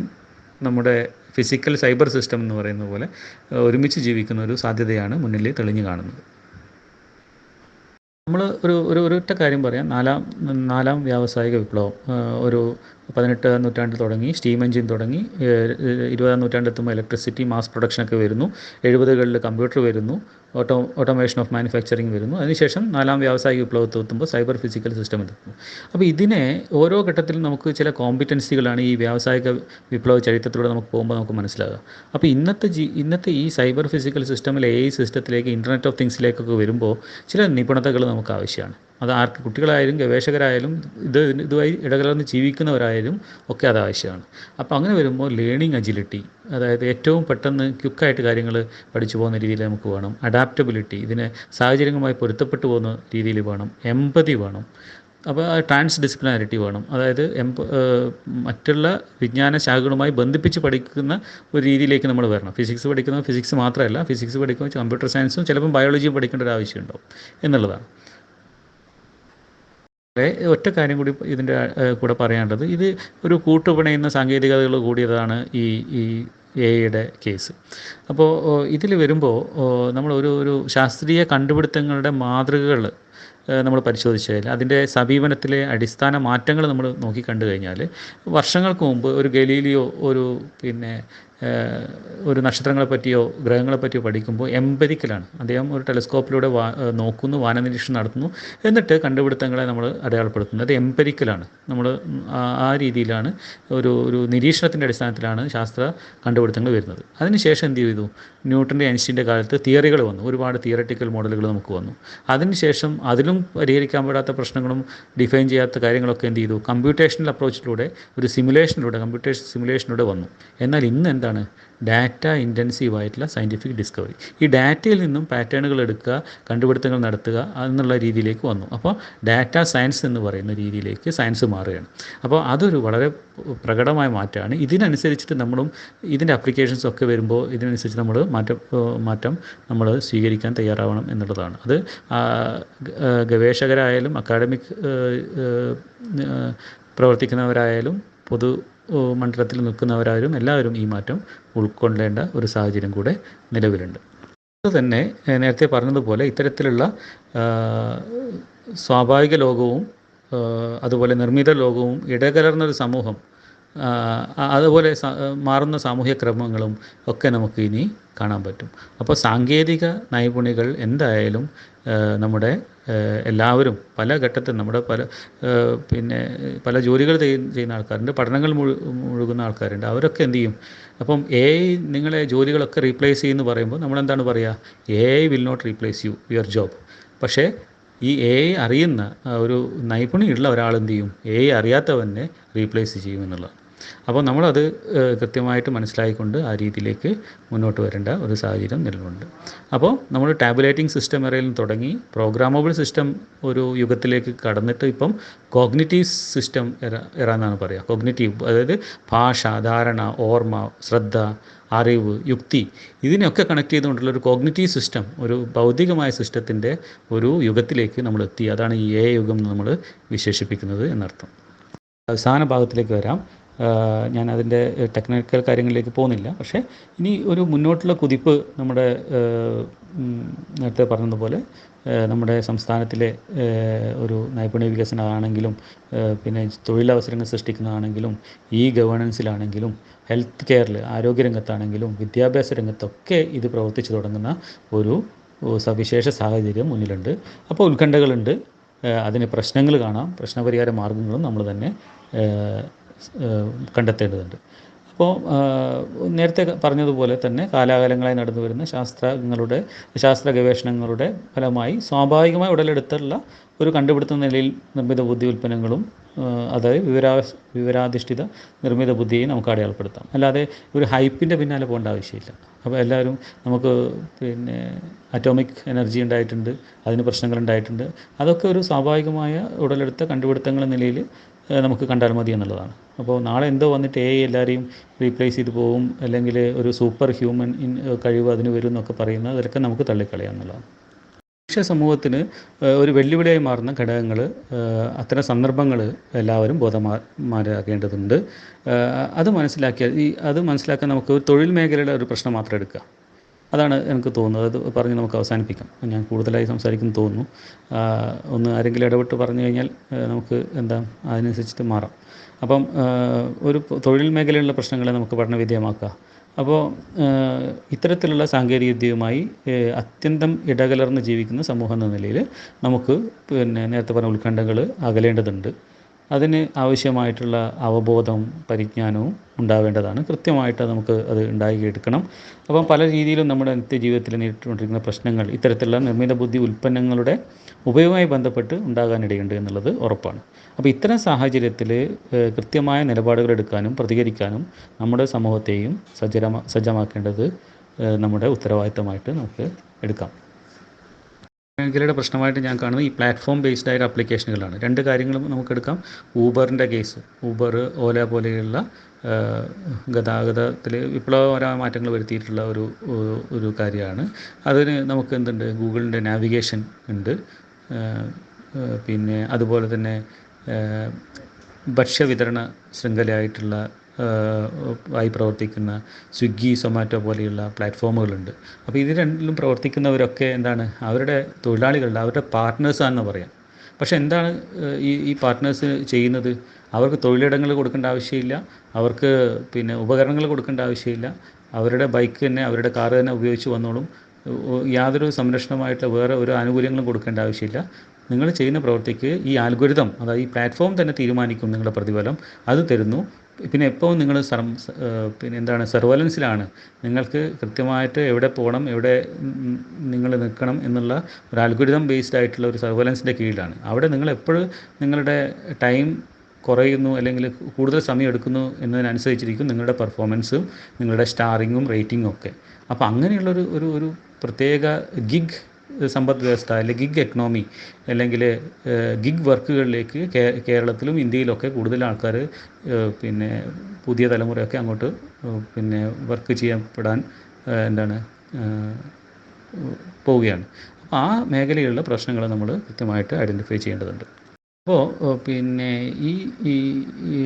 നമ്മുടെ ഫിസിക്കൽ സൈബർ സിസ്റ്റം എന്ന് പറയുന്ന പോലെ ഒരുമിച്ച് ജീവിക്കുന്ന ഒരു സാധ്യതയാണ് മുന്നിൽ തെളിഞ്ഞു കാണുന്നത്. നമ്മൾ ഒരൊറ്റ കാര്യം പറയാം. നാലാം വ്യാവസായിക വിപ്ലവം ഒരു 18ാം നൂറ്റാണ്ടിൽ തുടങ്ങി, സ്റ്റീം എഞ്ചിൻ തുടങ്ങി, 20ാം നൂറ്റാണ്ടെത്തുമ്പോൾ ഇലക്ട്രിസിറ്റി മാസ് പ്രൊഡക്ഷനൊക്കെ വരുന്നു, 70കളിൽ കമ്പ്യൂട്ടർ വരുന്നു, ഓട്ടോമേഷൻ ഓഫ് മാനുഫാക്ചറിങ് വരുന്നു. അതിനുശേഷം 4ാം വ്യാവസായിക വിപ്ലവത്തിൽ എത്തുമ്പോൾ സൈബർ ഫിസിക്കൽ സിസ്റ്റം എത്തുന്നു. അപ്പോൾ ഇതിനെ ഓരോ ഘട്ടത്തിലും നമുക്ക് ചില കോമ്പിറ്റൻസികളാണ് ഈ വ്യാവസായിക വിപ്ലവ ചരിത്രത്തിലൂടെ നമുക്ക് പോകുമ്പോൾ നമുക്ക് മനസ്സിലാകുക. അപ്പോൾ ഇന്നത്തെ ഈ സൈബർ ഫിസിക്കൽ സിസ്റ്റമിൽ AI സിസ്റ്റത്തിലേക്ക്, ഇൻ്റർനെറ്റ് ഓഫ് തിങ്സിലേക്കൊക്കെ വരുമ്പോൾ ചില നിപുണതകൾ നമുക്ക് ആവശ്യമാണ്. അത് കുട്ടികളായാലും ഗവേഷകരായാലും ഇതുമായി ഇടകലർന്ന് ജീവിക്കുന്നവരായാലും ഒക്കെ അത് ആവശ്യമാണ്. അപ്പോൾ അങ്ങനെ വരുമ്പോൾ ലേണിംഗ് അജിലിറ്റി, അതായത് ഏറ്റവും പെട്ടെന്ന് ക്വിക്കായിട്ട് കാര്യങ്ങൾ പഠിച്ചു പോകുന്ന രീതിയിൽ നമുക്ക് വേണം. അഡാപ്റ്റബിലിറ്റി, ഇതിന് സാഹചര്യങ്ങളുമായി പൊരുത്തപ്പെട്ടു പോകുന്ന രീതിയിൽ വേണം. എമ്പതി വേണം. അപ്പോൾ ട്രാൻസ് ഡിസിപ്ലിനാരിറ്റി വേണം. അതായത് മറ്റുള്ള വിജ്ഞാന ശാഖകളുമായി ബന്ധിപ്പിച്ച് പഠിക്കുന്ന ഒരു രീതിയിലേക്ക് നമ്മൾ വരണം. ഫിസിക്സ് പഠിക്കുന്നത് ഫിസിക്സ് മാത്രമല്ല, ഫിസിക്സ് പഠിക്കുമ്പോൾ കമ്പ്യൂട്ടർ സയൻസും ചിലപ്പം ബയോളജിയും പഠിക്കേണ്ട ഒരു ആവശ്യമുണ്ടാവും എന്നുള്ളതാണ്. ഒറ്റ കാര്യം കൂടി ഇതിൻ്റെ കൂടെ പറയാനുള്ളത്, ഇത് ഒരു കൂട്ടുപിണയുന്ന സാങ്കേതികതകൾ കൂടിയതാണ് ഈ AI കേസ്. അപ്പോൾ ഇതിൽ വരുമ്പോൾ നമ്മൾ ഒരു ശാസ്ത്രീയ കണ്ടുപിടുത്തങ്ങളുടെ മാതൃകകൾ നമ്മൾ പരിശോധിച്ചാൽ അതിൻ്റെ സമീപനത്തിലെ അടിസ്ഥാന മാറ്റങ്ങൾ നമ്മൾ നോക്കിക്കണ്ടു കഴിഞ്ഞാൽ, വർഷങ്ങൾക്ക് മുമ്പ് ഒരു ഗലീലിയോ ഒരു നക്ഷത്രങ്ങളെ പറ്റിയോ ഗ്രഹങ്ങളെ പറ്റിയോ പഠിക്കുമ്പോൾ എംപതിക്കലാണ്. അദ്ദേഹം ഒരു ടെലിസ്കോപ്പിലൂടെ നോക്കുന്നു, വാനനിരീക്ഷണം നടത്തുന്നു, എന്നിട്ട് കണ്ടുപിടുത്തങ്ങളെ നമ്മൾ അടയാളപ്പെടുത്തുന്നത്. അത് എംപരിക്കലാണ്. നമ്മൾ ആ രീതിയിലാണ് ഒരു നിരീക്ഷണത്തിൻ്റെ അടിസ്ഥാനത്തിലാണ് ശാസ്ത്ര കണ്ടുപിടുത്തങ്ങൾ വരുന്നത്. അതിനുശേഷം എന്ത് ചെയ്തു, ന്യൂട്ടൻ്റെ ഐൻസ്റ്റീൻ്റെ കാലത്ത് തിയറികൾ വന്നു, ഒരുപാട് തിയററ്റിക്കൽ മോഡലുകൾ നമുക്ക് വന്നു. അതിനുശേഷം അതിലും പരിഹരിക്കാൻ പെടാത്ത പ്രശ്നങ്ങളും ഡിഫൈൻ ചെയ്യാത്ത കാര്യങ്ങളൊക്കെ എന്ത് ചെയ്തു, കമ്പ്യൂട്ടേഷണൽ അപ്രോച്ചിലൂടെ ഒരു കമ്പ്യൂട്ടേഷൻ സിമുലേഷനിലൂടെ വന്നു. എന്നാൽ ഇന്ന് എന്താണ്, ഡാറ്റ ഇൻറ്റൻസീവ് ആയിട്ടുള്ള സയൻറ്റിഫിക് ഡിസ്കവറി. ഈ ഡാറ്റയിൽ നിന്നും പാറ്റേണുകൾ എടുക്കുക, കണ്ടുപിടുത്തങ്ങൾ നടത്തുക എന്നുള്ള രീതിയിലേക്ക് വന്നു. അപ്പോൾ ഡാറ്റ സയൻസ് എന്ന് പറയുന്ന രീതിയിലേക്ക് സയൻസ് മാറുകയാണ്. അപ്പോൾ അതൊരു വളരെ പ്രകടമായ മാറ്റമാണ്. ഇതിനനുസരിച്ചിട്ട് നമ്മളും ഇതിൻ്റെ അപ്ലിക്കേഷൻസ് ഒക്കെ വരുമ്പോൾ ഇതിനനുസരിച്ച് നമ്മൾ മാറ്റം നമ്മൾ സ്വീകരിക്കാൻ തയ്യാറാവണം എന്നുള്ളതാണ്. അത് ഗവേഷകരായാലും അക്കാഡമിക് പ്രവർത്തിക്കുന്നവരായാലും പൊതു മണ്ഡലത്തിൽ നിൽക്കുന്നവരായാലും എല്ലാവരും ഈ മാറ്റം ഉൾക്കൊള്ളേണ്ട ഒരു സാഹചര്യം കൂടെ നിലവിലുണ്ട്. അതുതന്നെ നേരത്തെ പറഞ്ഞതുപോലെ ഇത്തരത്തിലുള്ള സ്വാഭാവിക ലോകവും അതുപോലെ നിർമ്മിത ലോകവും ഇടകലർന്നൊരു സമൂഹം, അതുപോലെ മാറുന്ന സാമൂഹ്യ ക്രമങ്ങളും ഒക്കെ നമുക്ക് ഇനി കാണാൻ പറ്റും. അപ്പോൾ സാങ്കേതിക നൈപുണികൾ എന്തായാലും നമ്മുടെ എല്ലാവരും പല ഘട്ടത്തിൽ നമ്മുടെ പല ജോലികൾ ചെയ്യുന്ന ആൾക്കാരുണ്ട്, പഠനങ്ങൾ മുഴുകുന്ന ആൾക്കാരുണ്ട്. അവരൊക്കെ എന്ത് ചെയ്യും, അപ്പം നിങ്ങളെ ജോലികളൊക്കെ റീപ്ലേസ് ചെയ്യുമെന്ന് പറയുമ്പോൾ നമ്മളെന്താണ് പറയുക, will not replace your job. പക്ഷേ ഈ അറിയുന്ന ഒരു നൈപുണ്യമുള്ള ഒരാൾ എന്ത് ചെയ്യും, അറിയാത്തവനെ റീപ്ലേസ് ചെയ്യുമെന്നുള്ളതാണ്. അപ്പോൾ നമ്മളത് കൃത്യമായിട്ട് മനസ്സിലാക്കിക്കൊണ്ട് ആ രീതിയിലേക്ക് മുന്നോട്ട് വരേണ്ട ഒരു സാഹചര്യം നിലവിലുണ്ട്. അപ്പോൾ നമ്മൾ ടാബുലേറ്റിംഗ് സിസ്റ്റം എറയിൽ തുടങ്ങി പ്രോഗ്രാമബിൾ സിസ്റ്റം ഒരു യുഗത്തിലേക്ക് കടന്നിട്ട് ഇപ്പം കോഗ്നിറ്റീവ് സിസ്റ്റം എറ എന്നാണ് പറയുക. കോഗ്നിറ്റീവ് അതായത് ഭാഷ, ധാരണ, ഓർമ്മ, ശ്രദ്ധ, അറിവ്, യുക്തി, ഇതിനെയൊക്കെ കണക്ട് ചെയ്തുകൊണ്ടുള്ള ഒരു കോഗ്നിറ്റീവ് സിസ്റ്റം, ഒരു ഭൗതികമായ സിസ്റ്റത്തിൻ്റെ ഒരു യുഗത്തിലേക്ക് നമ്മൾ എത്തി. അതാണ് ഈ യുഗം എന്ന് നമ്മൾ വിശേഷിപ്പിക്കുന്നത് എന്നർത്ഥം. അവസാന ഭാഗത്തിലേക്ക് വരാം. ഞാൻ അതിൻ്റെ ടെക്നിക്കൽ കാര്യങ്ങളിലേക്ക് പോകുന്നില്ല. പക്ഷേ ഇനി ഒരു മുന്നോട്ടുള്ള കുതിപ്പ് നമ്മുടെ നേരത്തെ പറഞ്ഞതുപോലെ നമ്മുടെ സംസ്ഥാനത്തിലെ ഒരു നൈപുണ്യ വികസനമാണെങ്കിലും പിന്നെ തൊഴിലവസരങ്ങൾ സൃഷ്ടിക്കുന്നതാണെങ്കിലും ഗവേണൻസിലാണെങ്കിലും ഹെൽത്ത് കെയറിൽ ആരോഗ്യരംഗത്താണെങ്കിലും വിദ്യാഭ്യാസ രംഗത്തൊക്കെ ഇത് പ്രവർത്തിച്ചു തുടങ്ങുന്ന ഒരു സവിശേഷ സാഹചര്യം മുന്നിലുണ്ട്. അപ്പോൾ ഉത്കണ്ഠകളുണ്ട്, അതിന് പ്രശ്നങ്ങൾ കാണാം, പ്രശ്നപരിഹാര മാർഗങ്ങളും നമ്മൾ തന്നെ കണ്ടെത്തേണ്ടതുണ്ട്. അപ്പോൾ നേരത്തെ പറഞ്ഞതുപോലെ തന്നെ കാലാകാലങ്ങളായി നടന്നു വരുന്ന ശാസ്ത്ര ഗവേഷണങ്ങളുടെ ഫലമായി സ്വാഭാവികമായി ഉടലെടുത്തുള്ള ഒരു കണ്ടുപിടുത്ത നിലയിൽ നിർമ്മിത ബുദ്ധി ഉൽപ്പന്നങ്ങളും അതായത് വിവരാധിഷ്ഠിത നിർമ്മിത ബുദ്ധിയെ നമുക്ക് അടയാളപ്പെടുത്താം. അല്ലാതെ ഒരു ഹൈപ്പിൻ്റെ പിന്നാലെ പോകേണ്ട ആവശ്യമില്ല. അപ്പോൾ എല്ലാവരും നമുക്ക് അറ്റോമിക് എനർജി ഉണ്ടായിട്ടുണ്ട്, അതിന് പ്രശ്നങ്ങൾ ഉണ്ടായിട്ടുണ്ട്, അതൊക്കെ ഒരു സ്വാഭാവികമായ ഉടലെടുത്ത കണ്ടുപിടുത്തങ്ങൾ നിലയിൽ നമുക്ക് കണ്ടാൽ മതി എന്നുള്ളതാണ്. അപ്പോൾ നാളെ എന്തോ വന്നിട്ട് എല്ലാവരെയും റീപ്ലേസ് ചെയ്ത് പോകും, അല്ലെങ്കിൽ ഒരു സൂപ്പർ ഹ്യൂമൻ കഴിവ് അതിന് വരും എന്നൊക്കെ പറയുന്നത് അതൊക്കെ നമുക്ക് തള്ളിക്കളയാം എന്നുള്ളതാണ്. മനുഷ്യ സമൂഹത്തിന് ഒരു വെല്ലുവിളിയായി മാറുന്ന ഘടകങ്ങൾ, അത്തരം സന്ദർഭങ്ങൾ എല്ലാവരും ബോധവാന്മാരാകേണ്ടതുണ്ട്. അത് മനസ്സിലാക്കാൻ നമുക്ക് തൊഴിൽ മേഖലയുടെ ഒരു പ്രശ്നം മാത്രം എടുക്കുക. അതാണ് എനിക്ക് തോന്നുന്നത്. അത് പറഞ്ഞ് നമുക്ക് അവസാനിപ്പിക്കാം. ഞാൻ കൂടുതലായി സംസാരിക്കുന്നു തോന്നുന്നു. ഒന്ന് ആരെങ്കിലും ഇടപെട്ട് പറഞ്ഞു കഴിഞ്ഞാൽ നമുക്ക് അതിനനുസരിച്ചിട്ട് മാറാം. അപ്പം ഒരു തൊഴിൽ മേഖലയിലുള്ള പ്രശ്നങ്ങളെ നമുക്ക് പഠനവിധേയമാക്കുക. അപ്പോൾ ഇത്തരത്തിലുള്ള സാങ്കേതികവിദ്യയുമായി അത്യന്തം ഇടകലർന്ന് ജീവിക്കുന്ന സമൂഹം എന്ന നിലയിൽ നമുക്ക് നേരത്തെ പറഞ്ഞ ഉത്കണ്ഠകൾ അകലേണ്ടതുണ്ട്. അതിന് ആവശ്യമായിട്ടുള്ള അവബോധവും പരിജ്ഞാനവും ഉണ്ടാവേണ്ടതാണ്. കൃത്യമായിട്ട് നമുക്ക് അത് ഉണ്ടാക്കിയെടുക്കണം. അപ്പം പല രീതിയിലും നമ്മുടെ നിത്യജീവിതത്തിൽ നേരിട്ടുകൊണ്ടിരിക്കുന്ന പ്രശ്നങ്ങൾ ഇത്തരത്തിലുള്ള നിർമ്മിത ബുദ്ധി ഉൽപ്പന്നങ്ങളുടെ ഉപയോഗവുമായി ബന്ധപ്പെട്ട് ഉണ്ടാകാനിടയുണ്ട് എന്നുള്ളത് ഉറപ്പാണ്. അപ്പോൾ ഇത്തരം സാഹചര്യത്തിൽ കൃത്യമായ നിലപാടുകൾ എടുക്കാനും പ്രതികരിക്കാനും നമ്മുടെ സമൂഹത്തെയും സജ്ജമാക്കേണ്ടത് നമ്മുടെ ഉത്തരവാദിത്തമായിട്ട് നമുക്ക് എടുക്കാം. മേഖലയുടെ പ്രശ്നമായിട്ട് ഞാൻ കാണുന്നത് ഈ പ്ലാറ്റ്ഫോം ബേസ്ഡ് ആയ ആപ്ലിക്കേഷനുകളാണ്. രണ്ട് കാര്യങ്ങളും നമുക്കെടുക്കാം. ഊബറിൻ്റെ കേസ്, ഊബർ, ഓല പോലെയുള്ള ഗതാഗതത്തിൽ വിപ്ലവകരമായ മാറ്റങ്ങൾ വരുത്തിയിട്ടുള്ള ഒരു കാര്യമാണ്. അതിന് നമുക്ക് എന്തുണ്ട്, ഗൂഗിളിൻ്റെ നാവിഗേഷൻ ഉണ്ട്. പിന്നെ അതുപോലെ തന്നെ ഭക്ഷ്യവിതരണ ശൃംഖലയായിട്ടുള്ള ആയി പ്രവർത്തിക്കുന്ന സ്വിഗ്ഗി, സൊമാറ്റോ പോലെയുള്ള പ്ലാറ്റ്ഫോമുകളുണ്ട്. അപ്പോൾ ഇത് രണ്ടിലും പ്രവർത്തിക്കുന്നവരൊക്കെ അവരുടെ തൊഴിലാളികളുടെ അവരുടെ പാർട്ട്നേഴ്സാണെന്ന് പറയാം. പക്ഷേ എന്താണ് ഈ പാർട്ട്നേഴ്സ് ചെയ്യുന്നത്? അവർക്ക് തൊഴിലിടങ്ങൾ കൊടുക്കേണ്ട ആവശ്യമില്ല, അവർക്ക് ഉപകരണങ്ങൾ കൊടുക്കേണ്ട ആവശ്യമില്ല, അവരുടെ ബൈക്ക് തന്നെ അവരുടെ കാറ് തന്നെ ഉപയോഗിച്ച് വന്നോളും. യാതൊരു സംരക്ഷണമായിട്ടുള്ള വേറെ ഒരു ആനുകൂല്യങ്ങളും കൊടുക്കേണ്ട ആവശ്യമില്ല. നിങ്ങൾ ചെയ്യുന്ന പ്രവൃത്തിക്ക് ഈ ആൽഗോരിതം, അതായത് ഈ പ്ലാറ്റ്ഫോം തന്നെ തീരുമാനിക്കും നിങ്ങളുടെ പ്രതിഫലം, അത് തരുന്നു. പിന്നെ എപ്പോഴും നിങ്ങൾ പിന്നെ എന്താണ് സർവൈലൻസിലാണ്. നിങ്ങൾക്ക് കൃത്യമായിട്ട് എവിടെ പോകണം, എവിടെ നിങ്ങൾ നിൽക്കണം എന്നുള്ള ഒരു അൽഗോരിതം ബേസ്ഡ് ആയിട്ടുള്ള ഒരു സർവൈലൻസിൻ്റെ കീഴിലാണ്. അവിടെ നിങ്ങൾ എപ്പോഴും നിങ്ങളുടെ ടൈം കുറയുന്നു അല്ലെങ്കിൽ കൂടുതൽ സമയം എടുക്കുന്നു എന്നതിനനുസരിച്ചിരിക്കും നിങ്ങളുടെ പെർഫോമൻസും നിങ്ങളുടെ സ്റ്റാറിങ്ങും റേറ്റിങ്ങും ഒക്കെ. അപ്പോൾ അങ്ങനെയുള്ളൊരു ഒരു ഒരു പ്രത്യേക ഗിഗ് സമ്പദ് വ്യവസ്ഥ അല്ലെങ്കിൽ ഗിഗ് എക്കണോമി അല്ലെങ്കിൽ ഗിഗ് വർക്കുകളിലേക്ക് കേരളത്തിലും ഇന്ത്യയിലൊക്കെ കൂടുതൽ ആൾക്കാർ പിന്നെ പുതിയ തലമുറയൊക്കെ അങ്ങോട്ട് പിന്നെ വർക്ക് ചെയ്യപ്പെടാൻ എന്താണ് പോവുകയാണ്. അപ്പോൾ ആ മേഖലയിലുള്ള പ്രശ്നങ്ങൾ നമ്മൾ കൃത്യമായിട്ട് ഐഡൻറ്റിഫൈ ചെയ്യേണ്ടതുണ്ട്. അപ്പോൾ പിന്നെ ഈ ഈ ഈ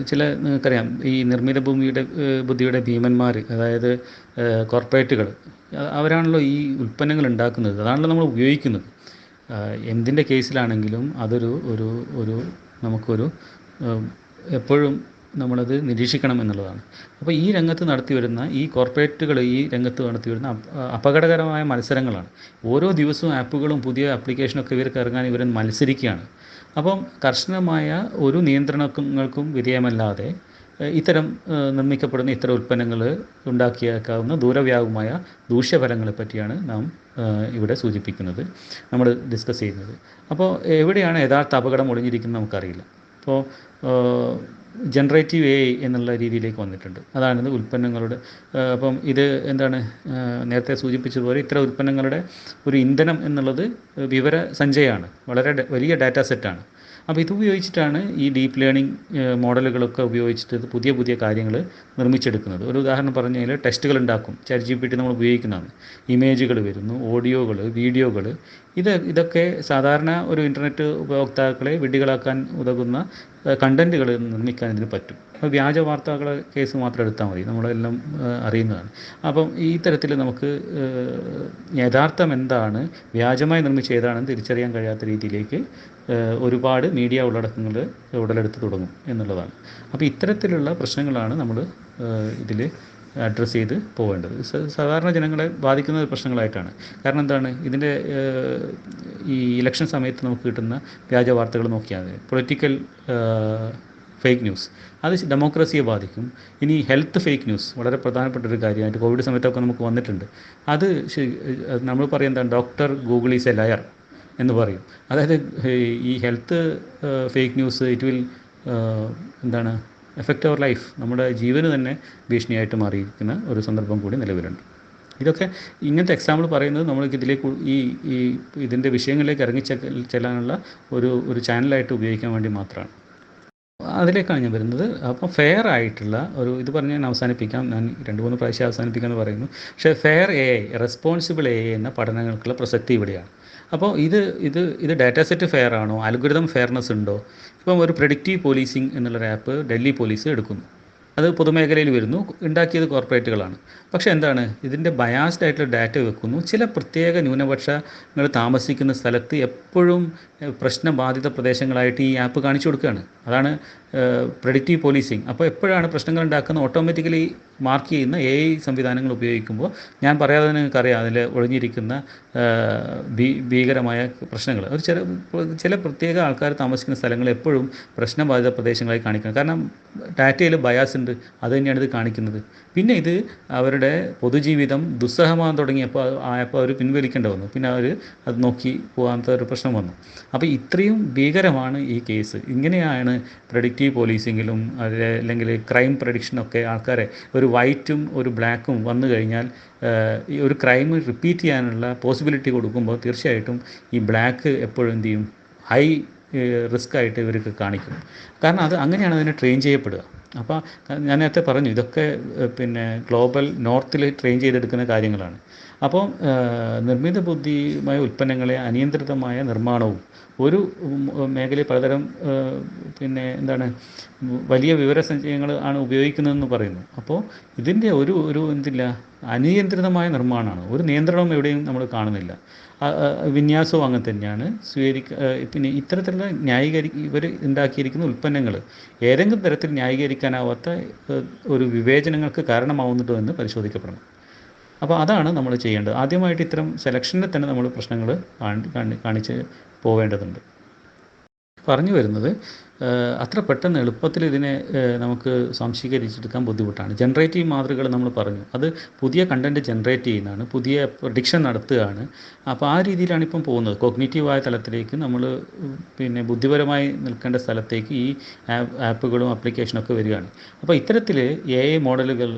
ചില നിങ്ങൾക്കറിയാം ഈ നിർമ്മിത ബുദ്ധിയുടെ ഭീമന്മാർ, അതായത് കോർപ്പറേറ്റുകൾ, അവരാണല്ലോ ഈ ഉൽപ്പന്നങ്ങൾ ഉണ്ടാക്കുന്നത്, അതാണല്ലോ നമ്മൾ ഉപയോഗിക്കുന്നത്. എന്തിൻ്റെ കേസിലാണെങ്കിലും അതൊരു ഒരു ഒരു നമുക്കൊരു എപ്പോഴും നമ്മളത് നിരീക്ഷിക്കണം എന്നുള്ളതാണ്. അപ്പോൾ ഈ രംഗത്ത് നടത്തി വരുന്ന ഈ കോർപ്പറേറ്റുകൾ ഈ രംഗത്ത് നടത്തി വരുന്ന അപകടകരമായ മത്സരങ്ങളാണ്. ഓരോ ദിവസവും ആപ്പുകളും പുതിയ ആപ്ലിക്കേഷനൊക്കെ ഇവർക്ക് ഇറങ്ങാൻ ഇവർ മത്സരിക്കുകയാണ്. അപ്പം കർശനമായ ഒരു നിയന്ത്രണങ്ങൾക്കും വിധേയമല്ലാതെ ഇത്തരം നിർമ്മിക്കപ്പെടുന്ന ഇത്തരം ഉൽപ്പന്നങ്ങൾ ഉണ്ടാക്കിയേക്കാവുന്ന ദൂരവ്യാപകമായ ദൂഷ്യഫലങ്ങളെ പറ്റിയാണ് നാം ഇവിടെ സൂചിപ്പിക്കുന്നത്, നമ്മൾ ഡിസ്കസ് ചെയ്യുന്നത്. അപ്പോൾ എവിടെയാണ് യഥാർത്ഥ അപകടം ഒളിഞ്ഞിരിക്കുന്നത് നമുക്കറിയില്ല. ഇപ്പോൾ ജനറേറ്റീവ് AI എന്നുള്ള രീതിയിലേക്ക് വന്നിട്ടുണ്ട്. അതാണിത് ഉൽപ്പന്നങ്ങളുടെ അപ്പം ഇത് എന്താണ് നേരത്തെ സൂചിപ്പിച്ചതുപോലെ ഇത്തരം ഉൽപ്പന്നങ്ങളുടെ ഒരു ഇന്ധനം എന്നുള്ളത് വിവര സഞ്ചയമാണ്, വളരെ വലിയ ഡാറ്റാ സെറ്റാണ്. അപ്പോൾ ഇത് ഉപയോഗിച്ചിട്ടാണ് ഈ ഡീപ്പ് ലേണിംഗ് മോഡലുകളൊക്കെ ഉപയോഗിച്ചിട്ട് പുതിയ പുതിയ കാര്യങ്ങൾ നിർമ്മിച്ചെടുക്കുന്നത്. ഒരു ഉദാഹരണം പറഞ്ഞു കഴിഞ്ഞാൽ ടെസ്റ്റുകൾ ഉണ്ടാക്കും. ChatGPT നമ്മൾ ഉപയോഗിക്കുന്നതാണ്. ഇമേജുകൾ വരുന്നു, ഓഡിയോകൾ, വീഡിയോകൾ, ഇതൊക്കെ സാധാരണ ഒരു ഇൻ്റർനെറ്റ് ഉപഭോക്താക്കളെ വിഡ്ഢികളാക്കാൻ ഉതകുന്ന കണ്ടൻറ്റുകൾ നിർമ്മിക്കാൻ ഇതിന് പറ്റും. അപ്പോൾ വ്യാജ വാർത്തകളെ കേസ് മാത്രം എടുത്താൽ മതി, നമ്മളെല്ലാം അറിയുന്നതാണ്. അപ്പം ഈ തരത്തിൽ നമുക്ക് യഥാർത്ഥം എന്താണ്, വ്യാജമായി നിർമ്മിച്ച ഏതാണെന്ന് തിരിച്ചറിയാൻ കഴിയാത്ത രീതിയിലേക്ക് ഒരുപാട് മീഡിയ ഉള്ളടക്കങ്ങൾ ഉടലെടുത്ത് തുടങ്ങും എന്നുള്ളതാണ്. അപ്പോൾ ഇത്തരത്തിലുള്ള പ്രശ്നങ്ങളാണ് നമ്മൾ ഇതിൽ അഡ്രസ്സ് ചെയ്ത് പോവേണ്ടത്. സാധാരണ ജനങ്ങളെ ബാധിക്കുന്ന പ്രശ്നങ്ങളായിട്ടാണ്. കാരണം എന്താണ്, ഇതിൻ്റെ ഈ ഇലക്ഷൻ സമയത്ത് നമുക്ക് കിട്ടുന്ന വ്യാജ വാർത്തകൾ നോക്കിയാൽ മതി. പൊളിറ്റിക്കൽ ഫേക്ക് ന്യൂസ് അത് ഡെമോക്രസിയെ ബാധിക്കും. ഇനി ഹെൽത്ത് ഫേക്ക് ന്യൂസ് വളരെ പ്രധാനപ്പെട്ട ഒരു കാര്യമായിട്ട് കോവിഡ് സമയത്തൊക്കെ നമുക്ക് വന്നിട്ടുണ്ട്. അത് നമ്മൾ പറയും എന്താണ്, doctor Google is A layer എന്ന് പറയും. അതായത് ഈ health fake news it will എന്താണ് എഫക്റ്റ് അവർ ലൈഫ്, നമ്മുടെ ജീവന് തന്നെ ഭീഷണിയായിട്ട് മാറിയിരിക്കുന്ന ഒരു സന്ദർഭം കൂടി നിലവിലുണ്ട്. ഇതൊക്കെ ഇങ്ങനത്തെ എക്സാമ്പിൾ പറയുന്നത് നമ്മൾക്ക് ഇതിലേക്ക് ഈ ഇതിൻ്റെ വിഷയങ്ങളിലേക്ക് ചെല്ലാനുള്ള ഒരു ചാനലായിട്ട് ഉപയോഗിക്കാൻ വേണ്ടി മാത്രമാണ്. അതിലേക്കാണ് ഞാൻ വരുന്നത്. അപ്പോൾ ഫെയർ ആയിട്ടുള്ള ഇത് പറഞ്ഞ് ഞാൻ അവസാനിപ്പിക്കാം. ഞാൻ 2-3 പ്രാവശ്യം അവസാനിപ്പിക്കാമെന്ന് പറയുന്നു. പക്ഷേ ഫെയർ AI, റെസ്പോൺസിബിൾ AI എന്ന പഠനങ്ങൾക്കുള്ള പ്രസക്തി ഇവിടെയാണ്. അപ്പോൾ ഇത് ഡാറ്റാ സെറ്റ് ഫെയർ ആണോ, അൽഗോരിതം ഫെയർനെസ് ഉണ്ടോ? ഇപ്പം ഒരു പ്രെഡിക്റ്റീവ് പോലീസിങ് എന്നുള്ളൊരു ആപ്പ് ഡൽഹി പോലീസ് എടുക്കുന്നു. അത് പൊതുമേഖലയിൽ വരുന്നു, ഉണ്ടാക്കിയത് കോർപ്പറേറ്റുകളാണ്. പക്ഷേ എന്താണ്, ഇതിൻ്റെ ബയാസ്ഡ് ആയിട്ടുള്ള ഡാറ്റ വെക്കുന്നു. ചില പ്രത്യേക ന്യൂനപക്ഷങ്ങൾ താമസിക്കുന്ന സ്ഥലത്ത് എപ്പോഴും പ്രശ്നബാധിത പ്രദേശങ്ങളായിട്ട് ഈ ആപ്പ് കാണിച്ചു കൊടുക്കുകയാണ്. അതാണ് പ്രെഡിക്റ്റീവ് പോലീസിങ്. അപ്പോൾ എപ്പോഴാണ് പ്രശ്നങ്ങൾ ഉണ്ടാക്കുന്നത്, ഓട്ടോമാറ്റിക്കലി മാർക്ക് ചെയ്യുന്ന AI സംവിധാനങ്ങൾ ഉപയോഗിക്കുമ്പോൾ ഞാൻ പറയാതെ നിങ്ങൾക്കറിയാം അതിൽ ഒളിഞ്ഞിരിക്കുന്ന ഭീകരമായ പ്രശ്നങ്ങൾ. ചില പ്രത്യേക ആൾക്കാർ താമസിക്കുന്ന സ്ഥലങ്ങൾ എപ്പോഴും പ്രശ്നബാധിത പ്രദേശങ്ങളായി കാണിക്കണം. കാരണം ഡാറ്റയിൽ ബയാസ് ഉണ്ട്, അത് തന്നെയാണ് ഇത് കാണിക്കുന്നത്. പിന്നെ ഇത് അവരുടെ പൊതുജീവിതം ദുസ്സഹമാകാൻ തുടങ്ങിയപ്പോൾ അവർ പിൻവലിക്കേണ്ടി വന്നു. പിന്നെ അവർ അത് നോക്കി പോകാത്ത ഒരു പ്രശ്നം വന്നു. അപ്പോൾ ഇത്രയും ഭീകരമാണ് ഈ കേസ്. ഇങ്ങനെയാണ് പ്രെഡിക്റ്റീവ് പോലീസിങ്ങിലും അല്ലെങ്കിൽ ക്രൈം പ്രഡിക്ഷനൊക്കെ ആൾക്കാരെ ഒരു വൈറ്റും ഒരു ബ്ലാക്കും വന്നു കഴിഞ്ഞാൽ ഈ ഒരു ക്രൈം റിപ്പീറ്റ് ചെയ്യാനുള്ള പോസിബിലിറ്റി കൊടുക്കുമ്പോൾ തീർച്ചയായിട്ടും ഈ ബ്ലാക്ക് എപ്പോഴും എന്ത് ചെയ്യും, ഹൈ റിസ്ക് ആയിട്ട് ഇവർക്ക് കാണിക്കും. കാരണം അങ്ങനെയാണ് അതിനെ ട്രെയിൻ ചെയ്യപ്പെടുക. അപ്പോൾ ഞാൻ നേരത്തെ പറഞ്ഞു ഇതൊക്കെ പിന്നെ ഗ്ലോബൽ നോർത്തിൽ ട്രെയിൻ ചെയ്തെടുക്കുന്ന കാര്യങ്ങളാണ്. അപ്പോൾ നിർമ്മിത ബുദ്ധിമായ ഉൽപ്പന്നങ്ങളെ അനിയന്ത്രിതമായ നിർമ്മാണവും ഒരു മേഖലയിൽ പലതരം പിന്നെ എന്താണ് വലിയ വിവരസഞ്ചയങ്ങൾ ആണ് ഉപയോഗിക്കുന്നതെന്ന് പറയുന്നു. അപ്പോൾ ഇതിൻ്റെ ഒരു എന്തില്ല, അനിയന്ത്രിതമായ നിർമ്മാണമാണ്. ഒരു നിയന്ത്രണവും എവിടെയും നമ്മൾ കാണുന്നില്ല. വിന്യാസവും അങ്ങനെ തന്നെയാണ് പിന്നെ ഇത്തരത്തിലുള്ള ഇവർ ഉണ്ടാക്കിയിരിക്കുന്ന ഉൽപ്പന്നങ്ങൾ ഏതെങ്കിലും തരത്തിൽ ന്യായീകരിക്കാനാവാത്ത ഒരു വിവേചനങ്ങൾക്ക് കാരണമാവുന്നുണ്ടോ എന്ന് പരിശോധിക്കപ്പെടണം. അപ്പോൾ അതാണ് നമ്മൾ ചെയ്യേണ്ടത്. ആദ്യമായിട്ട് ഇത്തരം സെലക്ഷനിൽ തന്നെ നമ്മൾ പ്രശ്നങ്ങൾ കാണിച്ച് പോവേണ്ടതുണ്ട്. പറഞ്ഞു വരുന്നത് അത്ര പെട്ടെന്ന് എളുപ്പത്തിൽ ഇതിനെ നമുക്ക് സ്വാംശീകരിച്ചെടുക്കാൻ ബുദ്ധിമുട്ടാണ്. ജനറേറ്റീവ് മാതൃകകൾ നമ്മൾ പറഞ്ഞു. അത് പുതിയ കണ്ടൻറ്റ് ജനറേറ്റ് ചെയ്യുന്നതാണ്, പുതിയ പ്രഡിക്ഷൻ നടത്തുകയാണ്. അപ്പോൾ ആ രീതിയിലാണ് ഇപ്പം പോകുന്നത്. കോഗ്നിറ്റീവായ തലത്തിലേക്ക് നമ്മൾ പിന്നെ ബുദ്ധിപരമായി നിൽക്കേണ്ട സ്ഥലത്തേക്ക് ഈ ആപ്പുകളും ആപ്ലിക്കേഷനൊക്കെ വരികയാണ്. അപ്പോൾ ഇത്തരത്തിൽ AI മോഡലുകൾ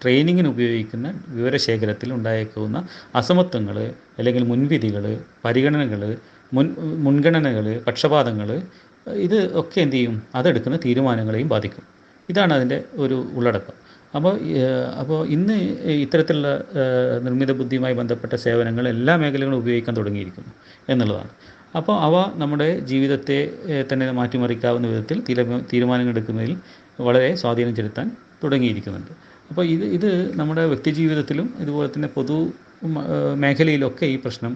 ട്രെയിനിങ്ങിന് ഉപയോഗിക്കുന്ന വിവരശേഖരത്തിൽ ഉണ്ടായേക്കാവുന്ന അസമത്വങ്ങൾ, അല്ലെങ്കിൽ മുൻവിധികൾ, പരിഗണനകൾ, മുൻഗണനകൾ, പക്ഷപാതങ്ങൾ, ഇത് ഒക്കെ എന്ത് ചെയ്യും, അതെടുക്കുന്ന തീരുമാനങ്ങളെയും ബാധിക്കും. ഇതാണ് അതിൻ്റെ ഒരു ഉള്ളടക്കം. അപ്പോൾ ഇന്ന് ഇത്തരത്തിലുള്ള നിർമ്മിത ബുദ്ധിയുമായി ബന്ധപ്പെട്ട സേവനങ്ങൾ എല്ലാ മേഖലകളും ഉപയോഗിക്കാൻ തുടങ്ങിയിരിക്കുന്നു എന്നുള്ളതാണ്. അപ്പോൾ അവ നമ്മുടെ ജീവിതത്തെ തന്നെ മാറ്റിമറിക്കാവുന്ന വിധത്തിൽ തീരുമാനങ്ങൾ എടുക്കുന്നതിൽ വളരെ സ്വാധീനം ചെലുത്താൻ തുടങ്ങിയിരിക്കുന്നുണ്ട്. അപ്പോൾ ഇത് നമ്മുടെ വ്യക്തിജീവിതത്തിലും ഇതുപോലെ തന്നെ പൊതു മേഖലയിലൊക്കെ ഈ പ്രശ്നം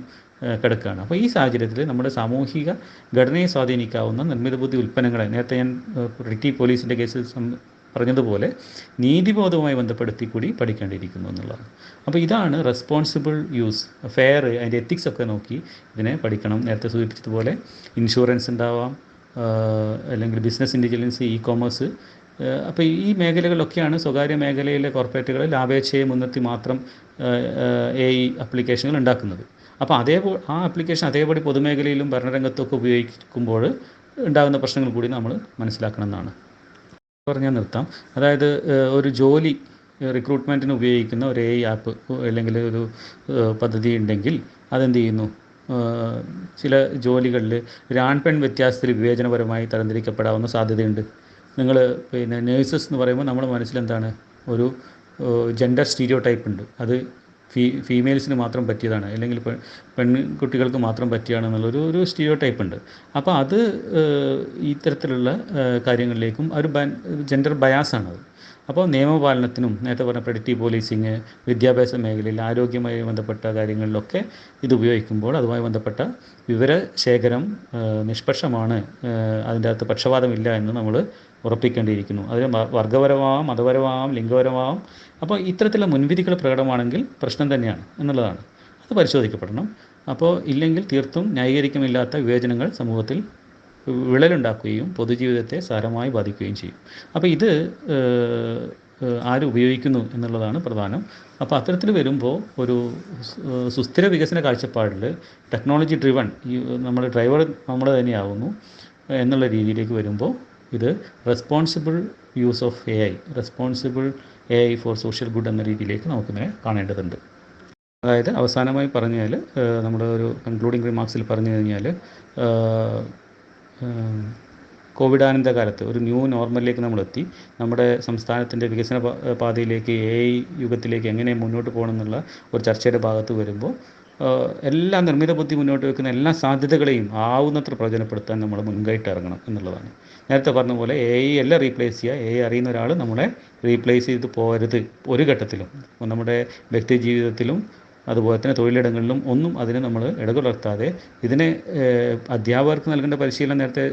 കിടക്കുകയാണ്. അപ്പോൾ ഈ സാഹചര്യത്തിൽ നമ്മുടെ സാമൂഹിക ഘടനയെ സ്വാധീനിക്കാവുന്ന നിർമ്മിത ബുദ്ധി ഉൽപ്പന്നങ്ങളെ, നേരത്തെ ഞാൻ പ്രിറ്റി പോലീസിൻ്റെ കേസിൽ പറഞ്ഞതുപോലെ നീതിബോധവുമായി ബന്ധപ്പെടുത്തി കൂടി പഠിക്കേണ്ടിയിരിക്കുന്നു എന്നുള്ളതാണ്. അപ്പോൾ ഇതാണ് റെസ്പോൺസിബിൾ യൂസ്, ഫെയർ, അതിൻ്റെ എത്തിക്സ് ഒക്കെ നോക്കി ഇതിനെ പഠിക്കണം. നേരത്തെ സൂചിപ്പിച്ചതുപോലെ ഇൻഷുറൻസ് ഉണ്ടാവാം, അല്ലെങ്കിൽ ബിസിനസ് ഇൻ്റലിജൻസ്, ഇ-കൊമേഴ്സ്. അപ്പോൾ ഈ മേഖലകളിലൊക്കെയാണ് സ്വകാര്യ മേഖലയിലെ കോർപ്പറേറ്റുകൾ ലാഭേച്ഛയെ മുൻനിർത്തി മാത്രം AI ആപ്ലിക്കേഷനുകൾ ഉണ്ടാക്കുന്നത്. അപ്പോൾ ആ ആപ്ലിക്കേഷൻ അതേപടി പൊതുമേഖലയിലും ഭരണരംഗത്തൊക്കെ ഉപയോഗിക്കുമ്പോൾ ഉണ്ടാകുന്ന പ്രശ്നങ്ങൾ കൂടി നമ്മൾ മനസ്സിലാക്കണം എന്നാണ് പറഞ്ഞാൽ നിർത്താം. അതായത് ഒരു ജോലി റിക്രൂട്ട്മെൻറ്റിന് ഉപയോഗിക്കുന്ന ഒരു AI ആപ്പ് അല്ലെങ്കിൽ ഒരു പദ്ധതി ഉണ്ടെങ്കിൽ അതെന്ത് ചെയ്യുന്നു, ചില ജോലികളിൽ ആൺ-പെൺ വ്യത്യാസത്തിൽ വിവേചനപരമായി തരംതിരിക്കപ്പെടാവുന്ന സാധ്യതയുണ്ട്. നിങ്ങൾ പിന്നെ നേഴ്സസ് എന്ന് പറയുമ്പോൾ നമ്മുടെ മനസ്സിലെന്താണ്, ഒരു ജെൻഡർ സ്റ്റീരിയോ ടൈപ്പ് ഉണ്ട്. അത് ഫീമെയിൽസിന് മാത്രം പറ്റിയതാണ്, അല്ലെങ്കിൽ പെൺകുട്ടികൾക്ക് മാത്രം പറ്റിയാണെന്നുള്ളൊരു സ്റ്റീരിയോ ടൈപ്പ് ഉണ്ട്. അപ്പോൾ അത് ഇത്തരത്തിലുള്ള കാര്യങ്ങളിലേക്കും ഒരു ജെൻഡർ ബയാസാണത്. അപ്പോൾ നിയമപാലനത്തിനും, നേരത്തെ പറഞ്ഞ പ്രെഡിക്റ്റീവ് പോലീസിങ്, വിദ്യാഭ്യാസ മേഖലയിൽ, ആരോഗ്യവുമായി ബന്ധപ്പെട്ട കാര്യങ്ങളിലൊക്കെ ഇത് ഉപയോഗിക്കുമ്പോൾ അതുമായി ബന്ധപ്പെട്ട വിവരശേഖരം നിഷ്പക്ഷമാണ്, അതിൻ്റെ അകത്ത് പക്ഷപാതമില്ല എന്ന് നമ്മൾ ഉറപ്പിക്കേണ്ടിയിരിക്കുന്നു. അതിന് വർഗ്ഗപരമാവാം, മതപരമാവാം, ലിംഗപരമാവാം. അപ്പോൾ ഇത്തരത്തിലുള്ള മുൻവിധികൾ പ്രകടമാണെങ്കിൽ പ്രശ്നം തന്നെയാണ് എന്നുള്ളതാണ്. അത് പരിശോധിക്കപ്പെടണം. അപ്പോൾ ഇല്ലെങ്കിൽ തീർത്തും ന്യായീകരിക്കുമില്ലാത്ത വിവേചനങ്ങൾ സമൂഹത്തിൽ വിള്ളലുണ്ടാക്കുകയും പൊതുജീവിതത്തെ സാരമായി ബാധിക്കുകയും ചെയ്യും. അപ്പോൾ ഇത് ആര് ഉപയോഗിക്കുന്നു എന്നുള്ളതാണ് പ്രധാനം. അപ്പോൾ അത്തരത്തിൽ വരുമ്പോൾ ഒരു സുസ്ഥിര വികസന കാഴ്ചപ്പാടിൽ ടെക്നോളജി ഡ്രിവൺ, നമ്മുടെ ഡ്രൈവർ നമ്മൾ തന്നെയാവുന്നു എന്നുള്ള രീതിയിലേക്ക് വരുമ്പോൾ ഇത് responsible use of responsible AI for social good എന്ന രീതിയിലേക്ക് നമുക്കിതിനെ കാണേണ്ടതുണ്ട്. അതായത് അവസാനമായി പറഞ്ഞാൽ, നമ്മുടെ ഒരു കൺക്ലൂഡിങ് റിമാർക്സിൽ പറഞ്ഞു കഴിഞ്ഞാൽ, കോവിഡാനന്തര കാലത്ത് ഒരു ന്യൂ നോർമലിലേക്ക് നമ്മളെത്തി. നമ്മുടെ സംസ്ഥാനത്തിൻ്റെ വികസന പാതയിലേക്ക്, AI യുഗത്തിലേക്ക് എങ്ങനെ മുന്നോട്ട് പോകണം എന്നുള്ള ഒരു ചർച്ചയുടെ ഭാഗത്ത് വരുമ്പോൾ എല്ലാ നിർമ്മിത ബുദ്ധി മുന്നോട്ട് വെക്കുന്ന എല്ലാ സാധ്യതകളെയും ആവുന്നത്ര പ്രയോജനപ്പെടുത്താൻ നമ്മൾ മുൻകൈയിട്ട് ഇറങ്ങണം എന്നുള്ളതാണ്. നേരത്തെ പറഞ്ഞ പോലെ AI എല്ലാം റീപ്ലേസ് ചെയ്യുക, AI അറിയുന്ന ഒരാൾ നമ്മളെ റീപ്ലേസ് ചെയ്ത് പോകരുത് ഒരു ഘട്ടത്തിലും. നമ്മുടെ വ്യക്തി ജീവിതത്തിലും അതുപോലെ തന്നെ തൊഴിലിടങ്ങളിലും ഒന്നും അതിനെ നമ്മൾ ഇടകലർത്താതെ ഇതിനെ അധ്യാപകർക്ക് നൽകേണ്ട പരിശീലനം നേരത്തെ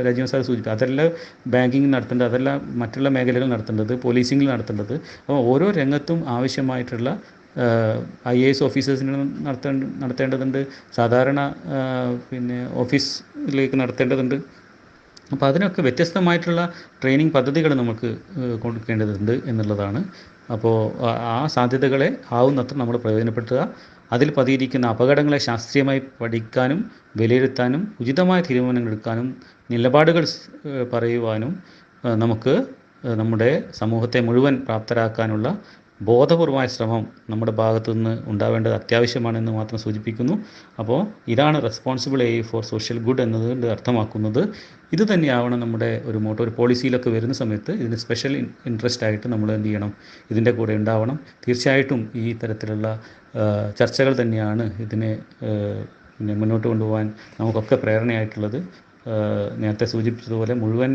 രാജീവ് സാർ സൂചിപ്പിച്ചു, അതല്ല ബാങ്കിങ് നടത്തേണ്ടത്, അതല്ല മറ്റുള്ള മേഖലകൾ നടത്തേണ്ടത്, പോലീസിങ്ങിൽ നടത്തേണ്ടത്. അപ്പോൾ ഓരോ രംഗത്തും ആവശ്യമായിട്ടുള്ള IAS ഓഫീസേഴ്സിന് നടത്തേണ്ടതുണ്ട്, സാധാരണ പിന്നെ ഓഫീസിലേക്ക് നടത്തേണ്ടതുണ്ട്. അപ്പോൾ അതിനൊക്കെ വ്യത്യസ്തമായിട്ടുള്ള ട്രെയിനിങ് പദ്ധതികൾ നമുക്ക് കൊടുക്കേണ്ടതുണ്ട് എന്നുള്ളതാണ്. അപ്പോൾ ആ സാധ്യതകളെ ആവുന്നത്ര നമ്മൾ പ്രയോജനപ്പെടുത്തുക. അതിൽ പതിയിരിക്കുന്ന അപകടങ്ങളെ ശാസ്ത്രീയമായി പഠിക്കാനും വിലയിരുത്താനും ഉചിതമായ തീരുമാനങ്ങൾ എടുക്കാനും നിലപാടുകൾ പറയുവാനും നമുക്ക് നമ്മുടെ സമൂഹത്തെ മുഴുവൻ പ്രാപ്തരാക്കാനുള്ള ബോധപൂർവമായ ശ്രമം നമ്മുടെ ഭാഗത്തു നിന്ന് ഉണ്ടാവേണ്ടത് അത്യാവശ്യമാണെന്ന് മാത്രം സൂചിപ്പിക്കുന്നു. അപ്പോൾ ഇതാണ് responsible AI for social good എന്നതുകൊണ്ട് അർത്ഥമാക്കുന്നത്. ഇത് തന്നെയാവണം നമ്മുടെ ഒരു മോട്ടോ, ഒരു പോളിസിയിലൊക്കെ വരുന്ന സമയത്ത് ഇതിന് സ്പെഷ്യൽ ഇൻട്രസ്റ്റ് ആയിട്ട് നമ്മൾ എന്ത് ചെയ്യണം, ഇതിൻ്റെ കൂടെ ഉണ്ടാവണം. തീർച്ചയായിട്ടും ഈ തരത്തിലുള്ള ചർച്ചകൾ തന്നെയാണ് ഇതിനെ മുന്നോട്ട് കൊണ്ടുപോകാൻ നമുക്കൊക്കെ പ്രേരണയായിട്ടുള്ളത്. നേരത്തെ സൂചിപ്പിച്ചതുപോലെ മുഴുവൻ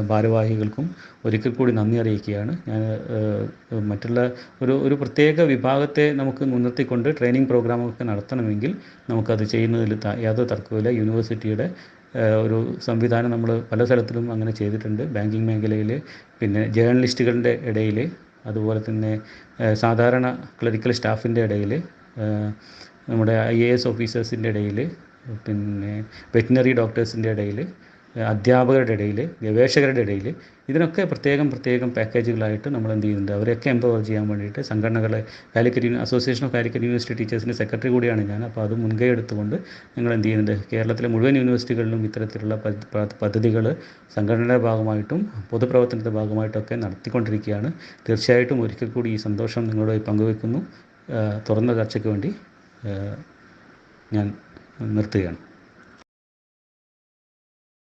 ഭാരവാഹികൾക്കും ഒരിക്കൽ കൂടി നന്ദി അറിയിക്കുകയാണ്. ഞാൻ മറ്റുള്ള ഒരു പ്രത്യേക വിഭാഗത്തെ നമുക്ക് മുൻനിർത്തിക്കൊണ്ട് ട്രെയിനിങ് പ്രോഗ്രാമൊക്കെ നടത്തണമെങ്കിൽ നമുക്കത് ചെയ്യുന്നതിൽ യാതൊരു തർക്കവുമില്ല. യൂണിവേഴ്സിറ്റിയുടെ ഒരു സംവിധാനം നമ്മൾ പല സ്ഥലത്തിലും അങ്ങനെ ചെയ്തിട്ടുണ്ട്. ബാങ്കിങ് മേഖലയിൽ, പിന്നെ ജേർണലിസ്റ്റുകളുടെ ഇടയിൽ, അതുപോലെ തന്നെ സാധാരണ ക്ലറിക്കൽ സ്റ്റാഫിൻ്റെ ഇടയിൽ, നമ്മുടെ IAS ഓഫീസേഴ്സിൻ്റെ ഇടയിൽ, പിന്നെ വെറ്റിനറി ഡോക്ടേഴ്സിൻ്റെ ഇടയിൽ, അധ്യാപകരുടെ ഇടയിൽ, ഗവേഷകരുടെ ഇടയിൽ ഇതിനൊക്കെ പ്രത്യേകം പാക്കേജുകളായിട്ട് നമ്മൾ എന്ത് ചെയ്യുന്നുണ്ട്, അവരെയൊക്കെ എംപവർ ചെയ്യാൻ വേണ്ടിയിട്ട് സംഘടനകളെ അസോസിയേഷൻ ഓഫ് കാലിക്കറ്റ് യൂണിവേഴ്സിറ്റി ടീച്ചേഴ്സിൻ്റെ സെക്രട്ടറി കൂടിയാണ് ഞാൻ. അപ്പോൾ അത് മുൻകൈ എടുത്തുകൊണ്ട് ഞങ്ങൾ എന്ത് ചെയ്യുന്നുണ്ട്, കേരളത്തിലെ മുഴുവൻ യൂണിവേഴ്സിറ്റികളിലും ഇത്തരത്തിലുള്ള പദ്ധതികൾ സംഘടനയുടെ ഭാഗമായിട്ടും പൊതുപ്രവർത്തനത്തിൻ്റെ ഭാഗമായിട്ടൊക്കെ നടത്തിക്കൊണ്ടിരിക്കുകയാണ്. തീർച്ചയായിട്ടും ഒരിക്കൽ കൂടി ഈ സന്തോഷം നിങ്ങളോട് പങ്കുവെക്കുന്നു. തുറന്ന ചർച്ചയ്ക്ക് വേണ്ടി ഞാൻ നിർത്തുകയാണ്.